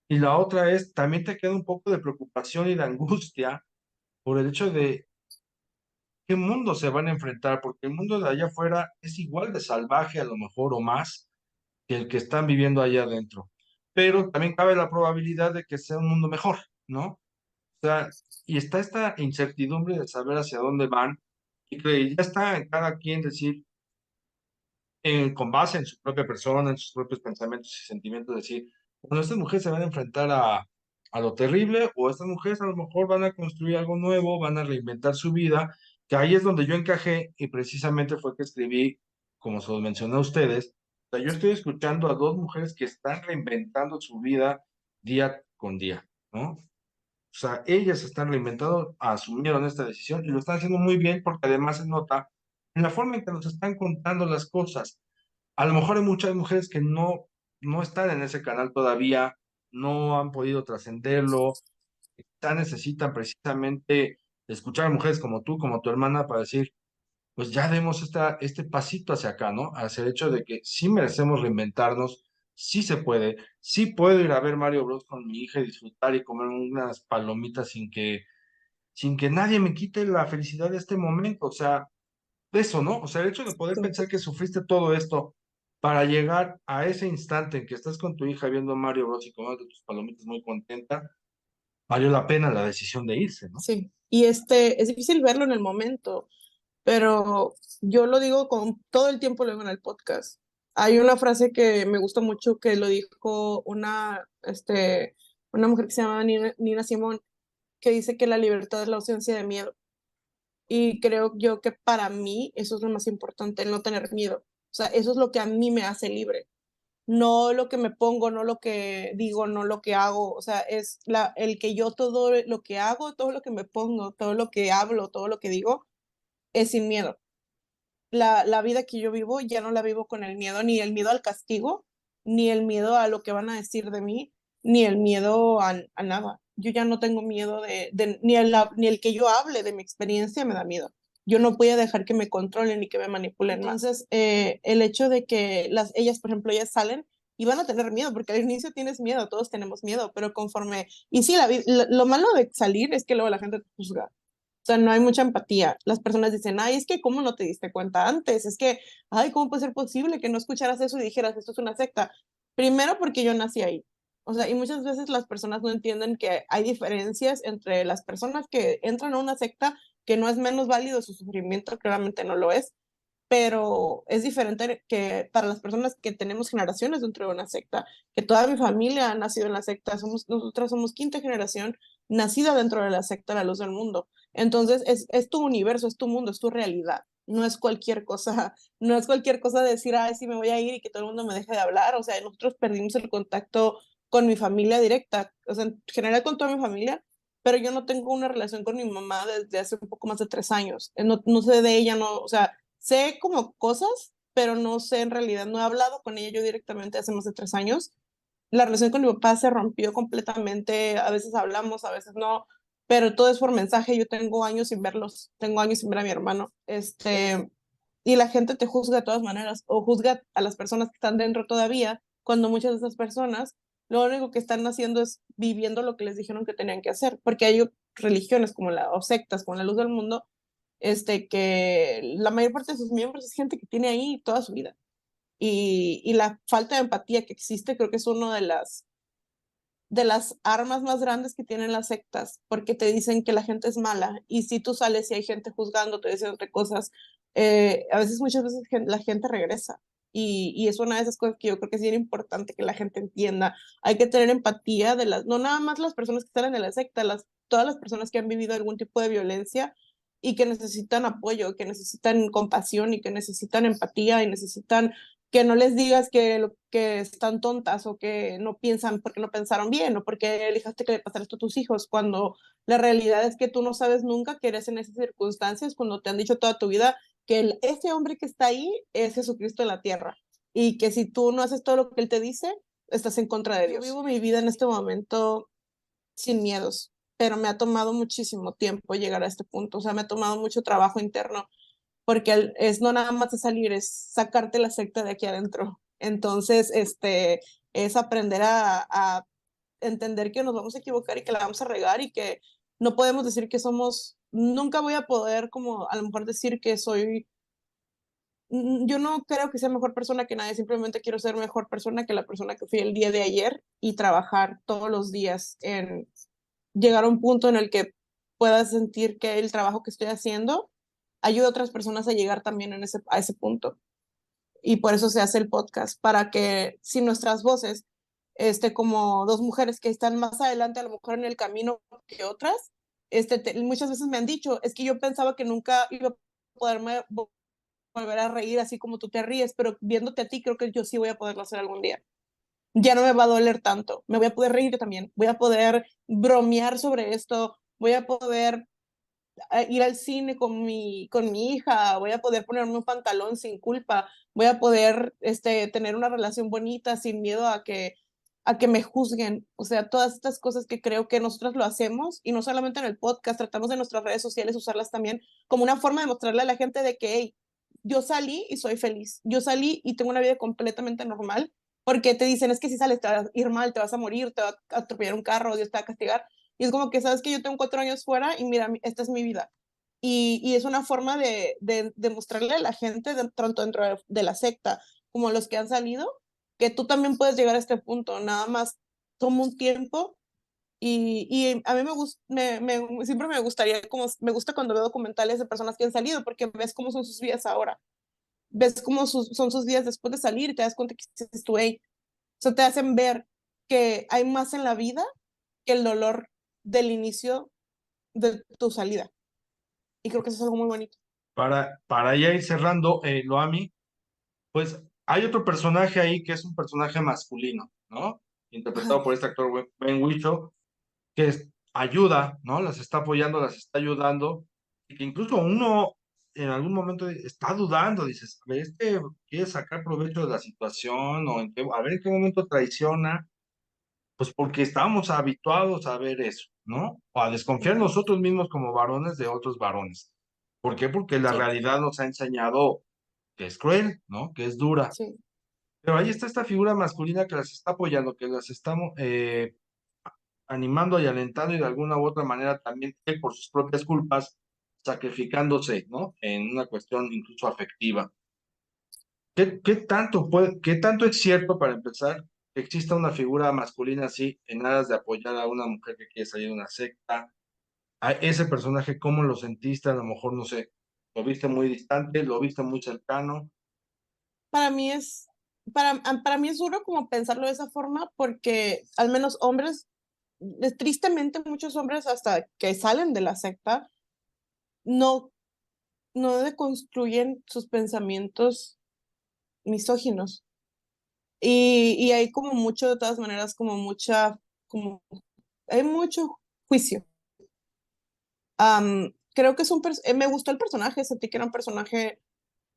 Y la otra es, también te queda un poco de preocupación y de angustia por el hecho de qué mundo se van a enfrentar, porque el mundo de allá afuera es igual de salvaje a lo mejor o más que el que están viviendo allá adentro. Pero también cabe la probabilidad de que sea un mundo mejor, ¿no? O sea, y está esta incertidumbre de saber hacia dónde van y que ya está en cada quien decir, con base en su propia persona, en sus propios pensamientos y sentimientos, decir, bueno, estas mujeres se van a enfrentar a lo terrible o estas mujeres a lo mejor van a construir algo nuevo, van a reinventar su vida, que ahí es donde yo encajé y precisamente fue que escribí, como se los mencioné a ustedes, o sea, yo estoy escuchando a dos mujeres que están reinventando su vida día con día, ¿no? O sea, ellas se están reinventando, asumieron esta decisión y lo están haciendo muy bien porque además se nota en la forma en que nos están contando las cosas. A lo mejor hay muchas mujeres que no están en ese canal todavía, no han podido trascenderlo, necesitan precisamente escuchar a mujeres como tú, como tu hermana, para decir, pues ya demos este pasito hacia acá, ¿no? Hacia el hecho de que sí merecemos reinventarnos, sí se puede, sí puedo ir a ver Mario Bros. Con mi hija y disfrutar y comer unas palomitas sin que nadie me quite la felicidad de este momento, o sea, de eso, ¿no? O sea, el hecho de poder pensar que sufriste todo esto para llegar a ese instante en que estás con tu hija viendo Mario Bros. Y comiendo tus palomitas muy contenta, valió la pena la decisión de irse, ¿no? Sí, y es difícil verlo en el momento, pero yo lo digo con todo el tiempo, lo digo en el podcast. Hay una frase que me gusta mucho que lo dijo una mujer que se llama Nina Simone, que dice que la libertad es la ausencia de miedo. Y creo yo que para mí eso es lo más importante, el no tener miedo. O sea, eso es lo que a mí me hace libre. No lo que me pongo, no lo que digo, no lo que hago. O sea, es el que yo todo lo que hago, todo lo que me pongo, todo lo que hablo, todo lo que digo, es sin miedo. La vida que yo vivo ya no la vivo con el miedo, ni el miedo al castigo, ni el miedo a lo que van a decir de mí, ni el miedo a nada. Yo ya no tengo miedo ni el que yo hable de mi experiencia me da miedo. Yo no voy a dejar que me controlen ni que me manipulen más. Entonces, el hecho de que ellas, por ejemplo, ellas salen y van a tener miedo, porque al inicio tienes miedo, todos tenemos miedo, pero conforme... Y sí, lo malo de salir es que luego la gente te juzga. O sea, no hay mucha empatía. Las personas dicen, ay, es que ¿cómo no te diste cuenta antes? Es que, ay, ¿cómo puede ser posible que no escucharas eso y dijeras, esto es una secta? Primero porque yo nací ahí. O sea, y muchas veces las personas no entienden que hay diferencias entre las personas que entran a una secta, que no es menos válido su sufrimiento, claramente no lo es, pero es diferente que para las personas que tenemos generaciones dentro de una secta, que toda mi familia ha nacido en la secta, nosotras somos quinta generación nacida dentro de la secta La Luz del Mundo. Entonces es tu universo, es tu mundo, es tu realidad. No es cualquier cosa, no es cualquier cosa decir, ay, sí, me voy a ir y que todo el mundo me deje de hablar. O sea, nosotros perdimos el contacto con mi familia directa, o sea, en general con toda mi familia, pero yo no tengo una relación con mi mamá desde hace un poco más de 3 años. No sé de ella, no, o sea, sé como cosas, pero no sé en realidad, no he hablado con ella yo directamente hace más de 3 años. La relación con mi papá se rompió completamente, a veces hablamos, a veces no, pero todo es por mensaje. Yo tengo años sin verlos, tengo años sin ver a mi hermano. Y la gente te juzga de todas maneras, o juzga a las personas que están dentro todavía, cuando muchas de esas personas lo único que están haciendo es viviendo lo que les dijeron que tenían que hacer, porque hay religiones o sectas como la Luz del Mundo, que la mayor parte de sus miembros es gente que tiene ahí toda su vida. Y la falta de empatía que existe creo que es una de las armas más grandes que tienen las sectas, porque te dicen que la gente es mala, y si tú sales y hay gente juzgándote, diciéndote cosas, a veces, muchas veces la gente regresa. Y es una de esas cosas que yo creo que es bien importante que la gente entienda. Hay que tener empatía no nada más las personas que están en la secta, todas las personas que han vivido algún tipo de violencia y que necesitan apoyo, que necesitan compasión y que necesitan empatía y necesitan que no les digas que están tontas o que no piensan porque no pensaron bien o porque dejaste que le pasara esto a tus hijos, cuando la realidad es que tú no sabes nunca que eres en esas circunstancias, cuando te han dicho toda tu vida que ese hombre que está ahí es Jesucristo de la tierra, y que si tú no haces todo lo que él te dice, estás en contra de Dios. Yo vivo mi vida en este momento sin miedos, pero me ha tomado muchísimo tiempo llegar a este punto. O sea, me ha tomado mucho trabajo interno, porque no nada más de salir, es sacarte la secta de aquí adentro. Entonces, es aprender a entender que nos vamos a equivocar y que la vamos a regar, y que no podemos decir que nunca voy a poder como a lo mejor decir que yo no creo que sea mejor persona que nadie, simplemente quiero ser mejor persona que la persona que fui el día de ayer, y trabajar todos los días en llegar a un punto en el que pueda sentir que el trabajo que estoy haciendo ayuda a otras personas a llegar también a ese punto. Y por eso se hace el podcast, para que si nuestras voces, como dos mujeres que están más adelante a lo mejor en el camino que otras, muchas veces me han dicho, es que yo pensaba que nunca iba a poderme volver a reír así como tú te ríes, pero viéndote a ti creo que yo sí voy a poderlo hacer algún día. Ya no me va a doler tanto, me voy a poder reír yo también, voy a poder bromear sobre esto, voy a poder ir al cine con mi hija, voy a poder ponerme un pantalón sin culpa, voy a poder tener una relación bonita sin miedo a que a que me juzguen. O sea, todas estas cosas que creo que nosotros lo hacemos, y no solamente en el podcast, tratamos de nuestras redes sociales usarlas también como una forma de mostrarle a la gente de que, hey, yo salí y soy feliz, yo salí y tengo una vida completamente normal, porque te dicen, es que si sales te va a ir mal, te vas a morir, te va a atropellar un carro, Dios te va a castigar, y es como que sabes que yo tengo 4 años fuera y mira, esta es mi vida. Y es una forma de mostrarle a la gente, tanto dentro de la secta como los que han salido, que tú también puedes llegar a este punto, nada más toma un tiempo. Y a mí siempre me gustaría, como me gusta cuando veo documentales de personas que han salido, porque ves cómo son sus vidas ahora, ves cómo son sus días después de salir y te das cuenta que dices tú, hey, eso te hacen ver que hay más en la vida que el dolor del inicio de tu salida. Y creo que eso es algo muy bonito. Para ya ir cerrando, Loami, pues hay otro personaje ahí que es un personaje masculino, ¿no? Ajá, Interpretado por este actor Ben Whishaw, que ayuda, ¿no? Las está apoyando, las está ayudando, y que incluso uno en algún momento está dudando, dices, a ver, este quiere sacar provecho de la situación, o a ver en qué momento traiciona, pues porque estamos habituados a ver eso, ¿no? O a desconfiar ujú, nosotros mismos como varones de otros varones. ¿Por qué? Porque la sí, realidad nos ha enseñado que es cruel, ¿no? Que es dura. sí. Pero ahí está esta figura masculina que las está apoyando, que las estamos animando y alentando y de alguna u otra manera también él por sus propias culpas, sacrificándose, ¿no? En una cuestión incluso afectiva. Qué tanto es cierto, para empezar, que exista una figura masculina así en aras de apoyar a una mujer que quiere salir de una secta? A ese personaje, ¿cómo lo sentiste? A lo mejor, no sé, lo viste muy distante, lo viste muy cercano. Para mí es, para mí es duro como pensarlo de esa forma porque al menos hombres, tristemente muchos hombres hasta que salen de la secta, no, no deconstruyen sus pensamientos misóginos. Y hay como mucho, de todas maneras, como, hay mucho juicio. Creo que me gustó el personaje, sentí que era un personaje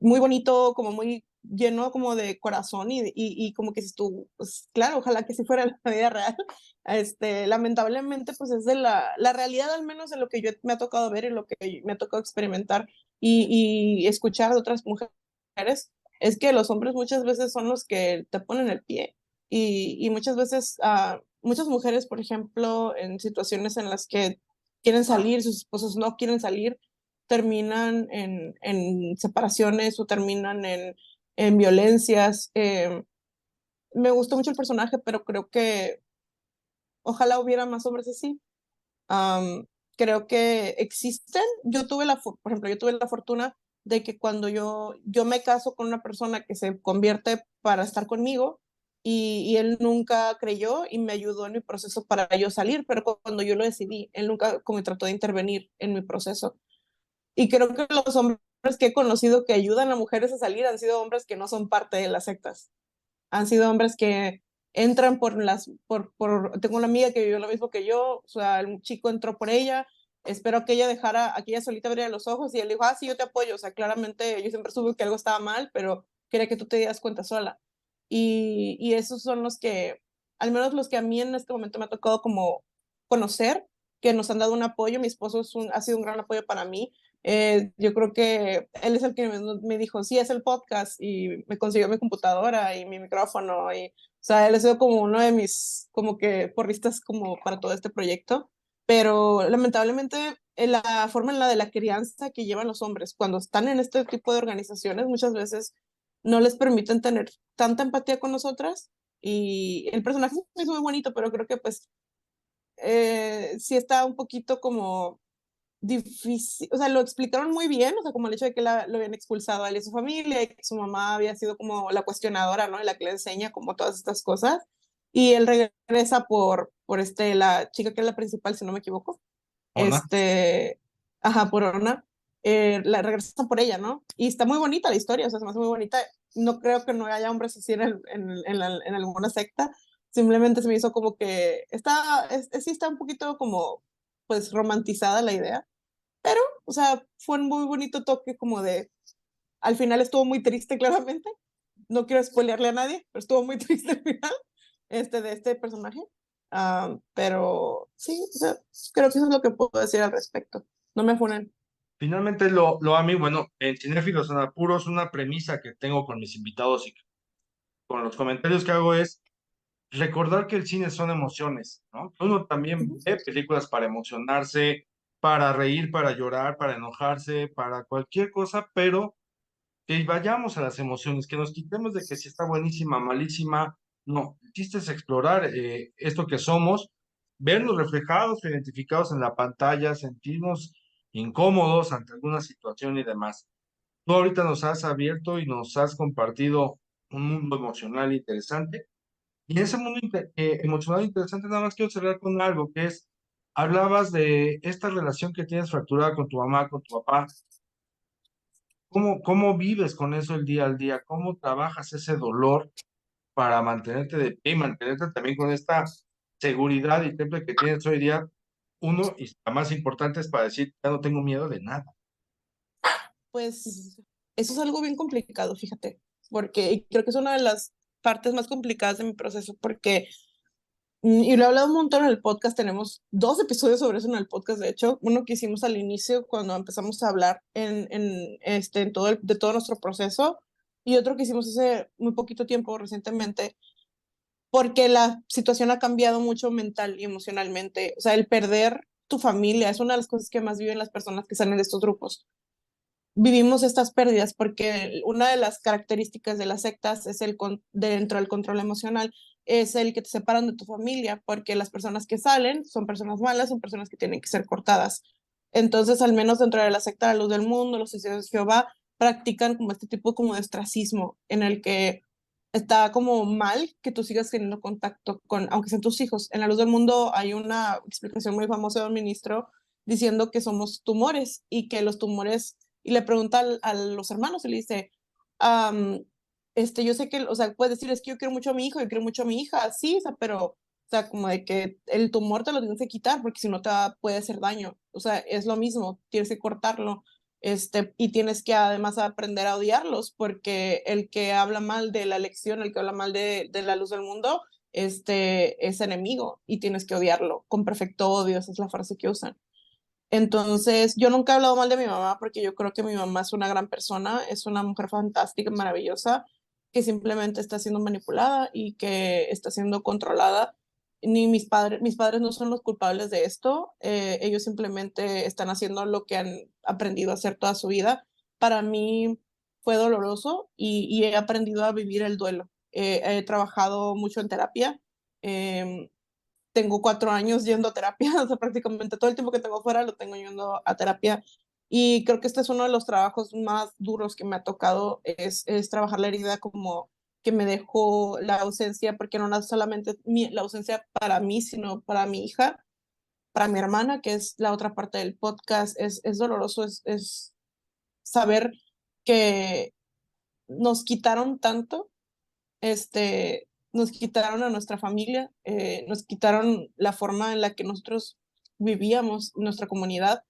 muy bonito, como muy lleno como de corazón y como que si tú, pues claro, ojalá que si fuera la vida real. Lamentablemente, pues es de la realidad, al menos de lo que me ha tocado ver y lo que me ha tocado experimentar y escuchar de otras mujeres, es que los hombres muchas veces son los que te ponen el pie y muchas veces, muchas mujeres, por ejemplo, en situaciones en las que quieren salir, sus esposos no quieren salir, terminan en separaciones o terminan en violencias. Me gustó mucho el personaje, pero creo que ojalá hubiera más hombres así. Am, Creo que existen. Por ejemplo, yo tuve la fortuna de que cuando yo me caso con una persona que se convierte para estar conmigo y él nunca creyó y me ayudó en mi proceso para yo salir, pero cuando yo lo decidí, él nunca como trató de intervenir en mi proceso. Y creo que los hombres que he conocido que ayudan a mujeres a salir han sido hombres que no son parte de las sectas. Han sido hombres que entran tengo una amiga que vivió lo mismo que yo, o sea, el chico entró por ella, espero que ella a que ella solita abriera los ojos y él dijo, sí, yo te apoyo, o sea, claramente yo siempre supe que algo estaba mal, pero quería que tú te dieras cuenta sola. Y esos son los que, al menos los que a mí en este momento me ha tocado como conocer, que nos han dado un apoyo. Mi esposo ha sido un gran apoyo para mí. Yo creo que él es el que me dijo, sí, es el podcast y me consiguió mi computadora y mi micrófono y, o sea, él ha sido como uno de mis, como que, porristas como para todo este proyecto, pero lamentablemente la forma en la de la crianza que llevan los hombres cuando están en este tipo de organizaciones muchas veces no les permiten tener tanta empatía con nosotras y el personaje es muy bonito, pero creo que pues sí está un poquito como difícil, o sea, lo explicaron muy bien, o sea, como el hecho de que lo habían expulsado a él y a su familia y que su mamá había sido como la cuestionadora, ¿no? Y la que le enseña como todas estas cosas. Y él regresa la chica que es la principal, si no me equivoco, Ona. ajá, por Orna, la regresan por ella, ¿no? Y está muy bonita la historia, o sea, se me hace muy bonita. No creo que no haya hombres así en alguna secta, simplemente se me hizo como que sí está un poquito como, pues, romantizada la idea, pero, o sea, fue un muy bonito toque como al final estuvo muy triste, claramente. No quiero spoilearle a nadie, pero estuvo muy triste al final. de este personaje. Pero sí, o sea, creo que eso es lo que puedo decir al respecto. No me funen. Finalmente, a mí, bueno, en Cinéfilos en Apuros, una premisa que tengo con mis invitados y con los comentarios que hago es recordar que el cine son emociones, ¿no? Uno también Ujú. ve películas para emocionarse, para reír, para llorar, para enojarse, para cualquier cosa, pero que vayamos a las emociones, que nos quitemos de que si está buenísima, malísima. No, el chiste es explorar esto que somos, vernos reflejados, identificados en la pantalla, sentirnos incómodos ante alguna situación y demás. Tú ahorita nos has abierto y nos has compartido un mundo emocional interesante. Y en ese mundo emocional interesante, nada más quiero cerrar con algo, que es, hablabas de esta relación que tienes fracturada con tu mamá, con tu papá. ¿Cómo vives con eso el día al día? ¿Cómo trabajas ese dolor para mantenerte de pie y mantenerte también con esta seguridad y temple que tienes hoy día? Uno, y la más importante es para decir, ya no tengo miedo de nada. Pues eso es algo bien complicado, fíjate, porque y creo que es una de las partes más complicadas de mi proceso, porque, y lo he hablado un montón en el podcast, tenemos 2 episodios sobre eso en el podcast, de hecho, uno que hicimos al inicio cuando empezamos a hablar en todo de todo nuestro proceso, y otro que hicimos hace muy poquito tiempo, recientemente, porque la situación ha cambiado mucho mental y emocionalmente. O sea, el perder tu familia es una de las cosas que más viven las personas que salen de estos grupos. Vivimos estas pérdidas porque una de las características de las sectas es dentro del control emocional, es el que te separan de tu familia, porque las personas que salen son personas malas, son personas que tienen que ser cortadas. Entonces, al menos dentro de la secta de la Luz del Mundo, los testigos de Jehová practican como este tipo como de ostracismo, en el que está como mal que tú sigas teniendo contacto con, aunque sean tus hijos. En la Luz del Mundo hay una explicación muy famosa de un ministro diciendo que somos tumores y que los tumores, y le pregunta a los hermanos y le dice, um, yo sé que, o sea, puedes decir, es que yo quiero mucho a mi hijo, yo quiero mucho a mi hija, sí, o sea, pero, o sea, como de que el tumor te lo tienes que quitar porque si no puede hacer daño, o sea, es lo mismo, tienes que cortarlo, y tienes que además aprender a odiarlos porque el que habla mal de la elección, el que habla mal de la luz del mundo, es enemigo y tienes que odiarlo con perfecto odio, esa es la frase que usan. Entonces, yo nunca he hablado mal de mi mamá porque yo creo que mi mamá es una gran persona, es una mujer fantástica, maravillosa, que simplemente está siendo manipulada y que está siendo controlada. Ni mis padres no son los culpables de esto, ellos simplemente están haciendo lo que han aprendido a hacer toda su vida. Para mí fue doloroso y he aprendido a vivir el duelo. He trabajado mucho en terapia. Tengo 4 años yendo a terapia, o sea, prácticamente todo el tiempo que tengo fuera lo tengo yendo a terapia. Y creo que este es uno de los trabajos más duros que me ha tocado, es trabajar la herida como que me dejó la ausencia, porque no es solamente la ausencia para mí, sino para mi hija, para mi hermana, que es la otra parte del podcast. Es doloroso, es saber que nos quitaron tanto, nos quitaron a nuestra familia, nos quitaron la forma en la que nosotros vivíamos nuestra comunidad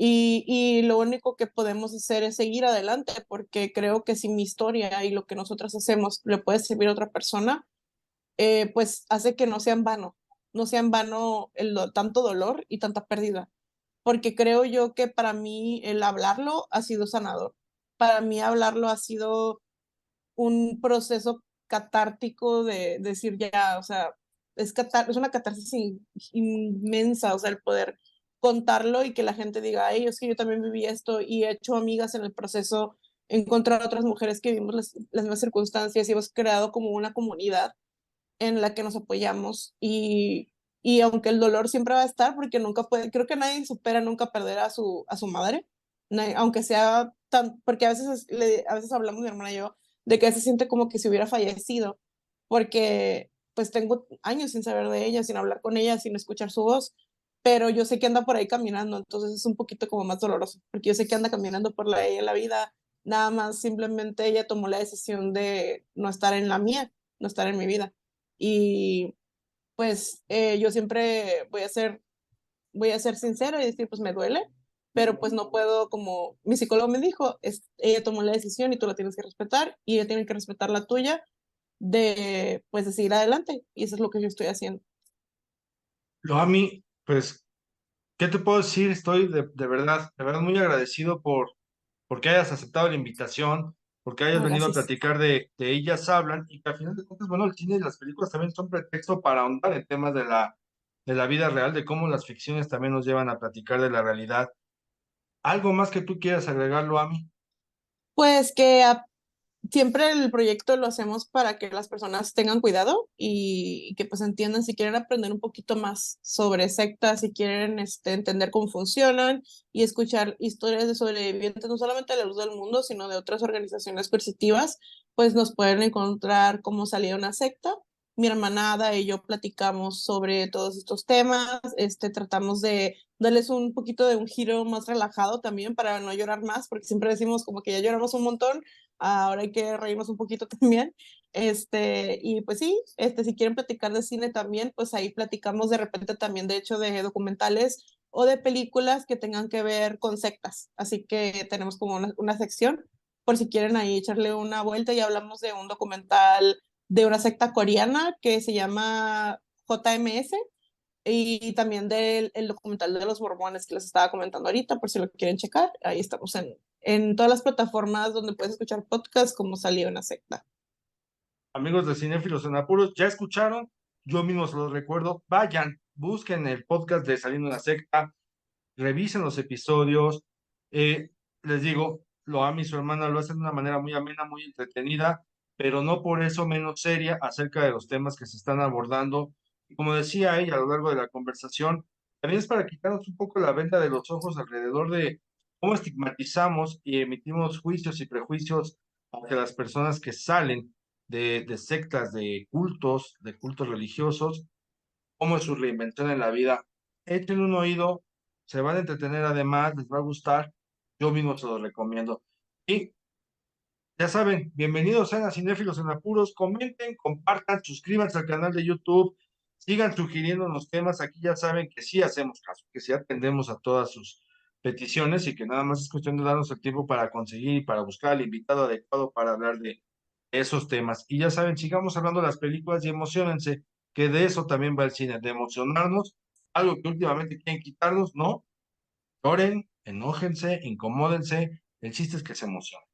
y lo único que podemos hacer es seguir adelante porque creo que si mi historia y lo que nosotros hacemos le puede servir a otra persona, pues hace que no sea en vano, no sea en vano tanto dolor y tanta pérdida, porque creo yo que para mí el hablarlo ha sido sanador, para mí hablarlo ha sido un proceso catártico de decir ya, o sea, es una catarsis inmensa, o sea, el poder contarlo y que la gente diga, hey, es que yo también viví esto y he hecho amigas en el proceso, he encontrado otras mujeres que vivimos las mismas circunstancias y hemos creado como una comunidad en la que nos apoyamos y aunque el dolor siempre va a estar, porque nunca puede, creo que nadie supera nunca perder a su madre, aunque sea tan, porque a veces hablamos mi hermana y yo, de que se siente como que si hubiera fallecido, porque pues tengo años sin saber de ella, sin hablar con ella, sin escuchar su voz, pero yo sé que anda por ahí caminando, entonces es un poquito como más doloroso, porque yo sé que anda caminando por ella en la vida, nada más simplemente ella tomó la decisión de no estar en la mía, no estar en mi vida. Y pues yo siempre voy a ser sincera y decir, pues me duele, pero pues no puedo, como mi psicólogo me dijo, ella tomó la decisión y tú la tienes que respetar y ella tiene que respetar la tuya, pues, de seguir adelante. Y eso es lo que yo estoy haciendo. Lo a mí, pues, ¿qué te puedo decir? Estoy de verdad muy agradecido porque hayas aceptado la invitación, porque hayas No, venido a gracias. platicar de Ellas Hablan, y que al final de cuentas, bueno, el cine y las películas también son pretexto para ahondar en temas de la vida real, de cómo las ficciones también nos llevan a platicar de la realidad. ¿Algo más que tú quieras agregarlo a mí? Pues que siempre el proyecto lo hacemos para que las personas tengan cuidado y que pues entiendan si quieren aprender un poquito más sobre sectas, si quieren entender cómo funcionan y escuchar historias de sobrevivientes, no solamente de la luz del mundo, sino de otras organizaciones coercitivas, pues nos pueden encontrar cómo salía una secta. Mi hermana Ada y yo platicamos sobre todos estos temas, tratamos de darles un poquito de un giro más relajado también para no llorar más, porque siempre decimos como que ya lloramos un montón, ahora hay que reírnos un poquito también. Y pues sí, si quieren platicar de cine también, pues ahí platicamos de repente también, de hecho, de documentales o de películas que tengan que ver con sectas. Así que tenemos como una sección, por si quieren ahí echarle una vuelta, y hablamos de un documental de una secta coreana que se llama JMS, y también del el documental de los mormones que les estaba comentando ahorita, por si lo quieren checar. Ahí estamos en todas las plataformas donde puedes escuchar podcasts como Salió una secta. Amigos de Cinéfilos en Apuros, ¿ya escucharon? Yo mismo se los recuerdo, vayan, busquen el podcast de Saliendo de la Secta, revisen los episodios. eh, Les digo, Loami y su hermana lo hacen de una manera muy amena, muy entretenida, pero no por eso menos seria acerca de los temas que se están abordando. Y como decía ella a lo largo de la conversación, también es para quitarnos un poco la venda de los ojos alrededor de cómo estigmatizamos y emitimos juicios y prejuicios hacia las personas que salen de sectas, de cultos religiosos, cómo es su reinvención en la vida. Echen un oído, se van a entretener además, les va a gustar. Yo mismo se los recomiendo. Y ya saben, bienvenidos sean a Cinéfilos en Apuros. Comenten, compartan, suscríbanse al canal de YouTube, sigan sugiriéndonos temas. Aquí ya saben que sí hacemos caso, que sí atendemos a todas sus peticiones y que nada más es cuestión de darnos el tiempo para conseguir y para buscar al invitado adecuado para hablar de esos temas. Y ya saben, sigamos hablando de las películas y emocionense, que de eso también va el cine, de emocionarnos, algo que últimamente quieren quitarnos, ¿no? Lloren, enójense, incomódense, el chiste es que se emocionen.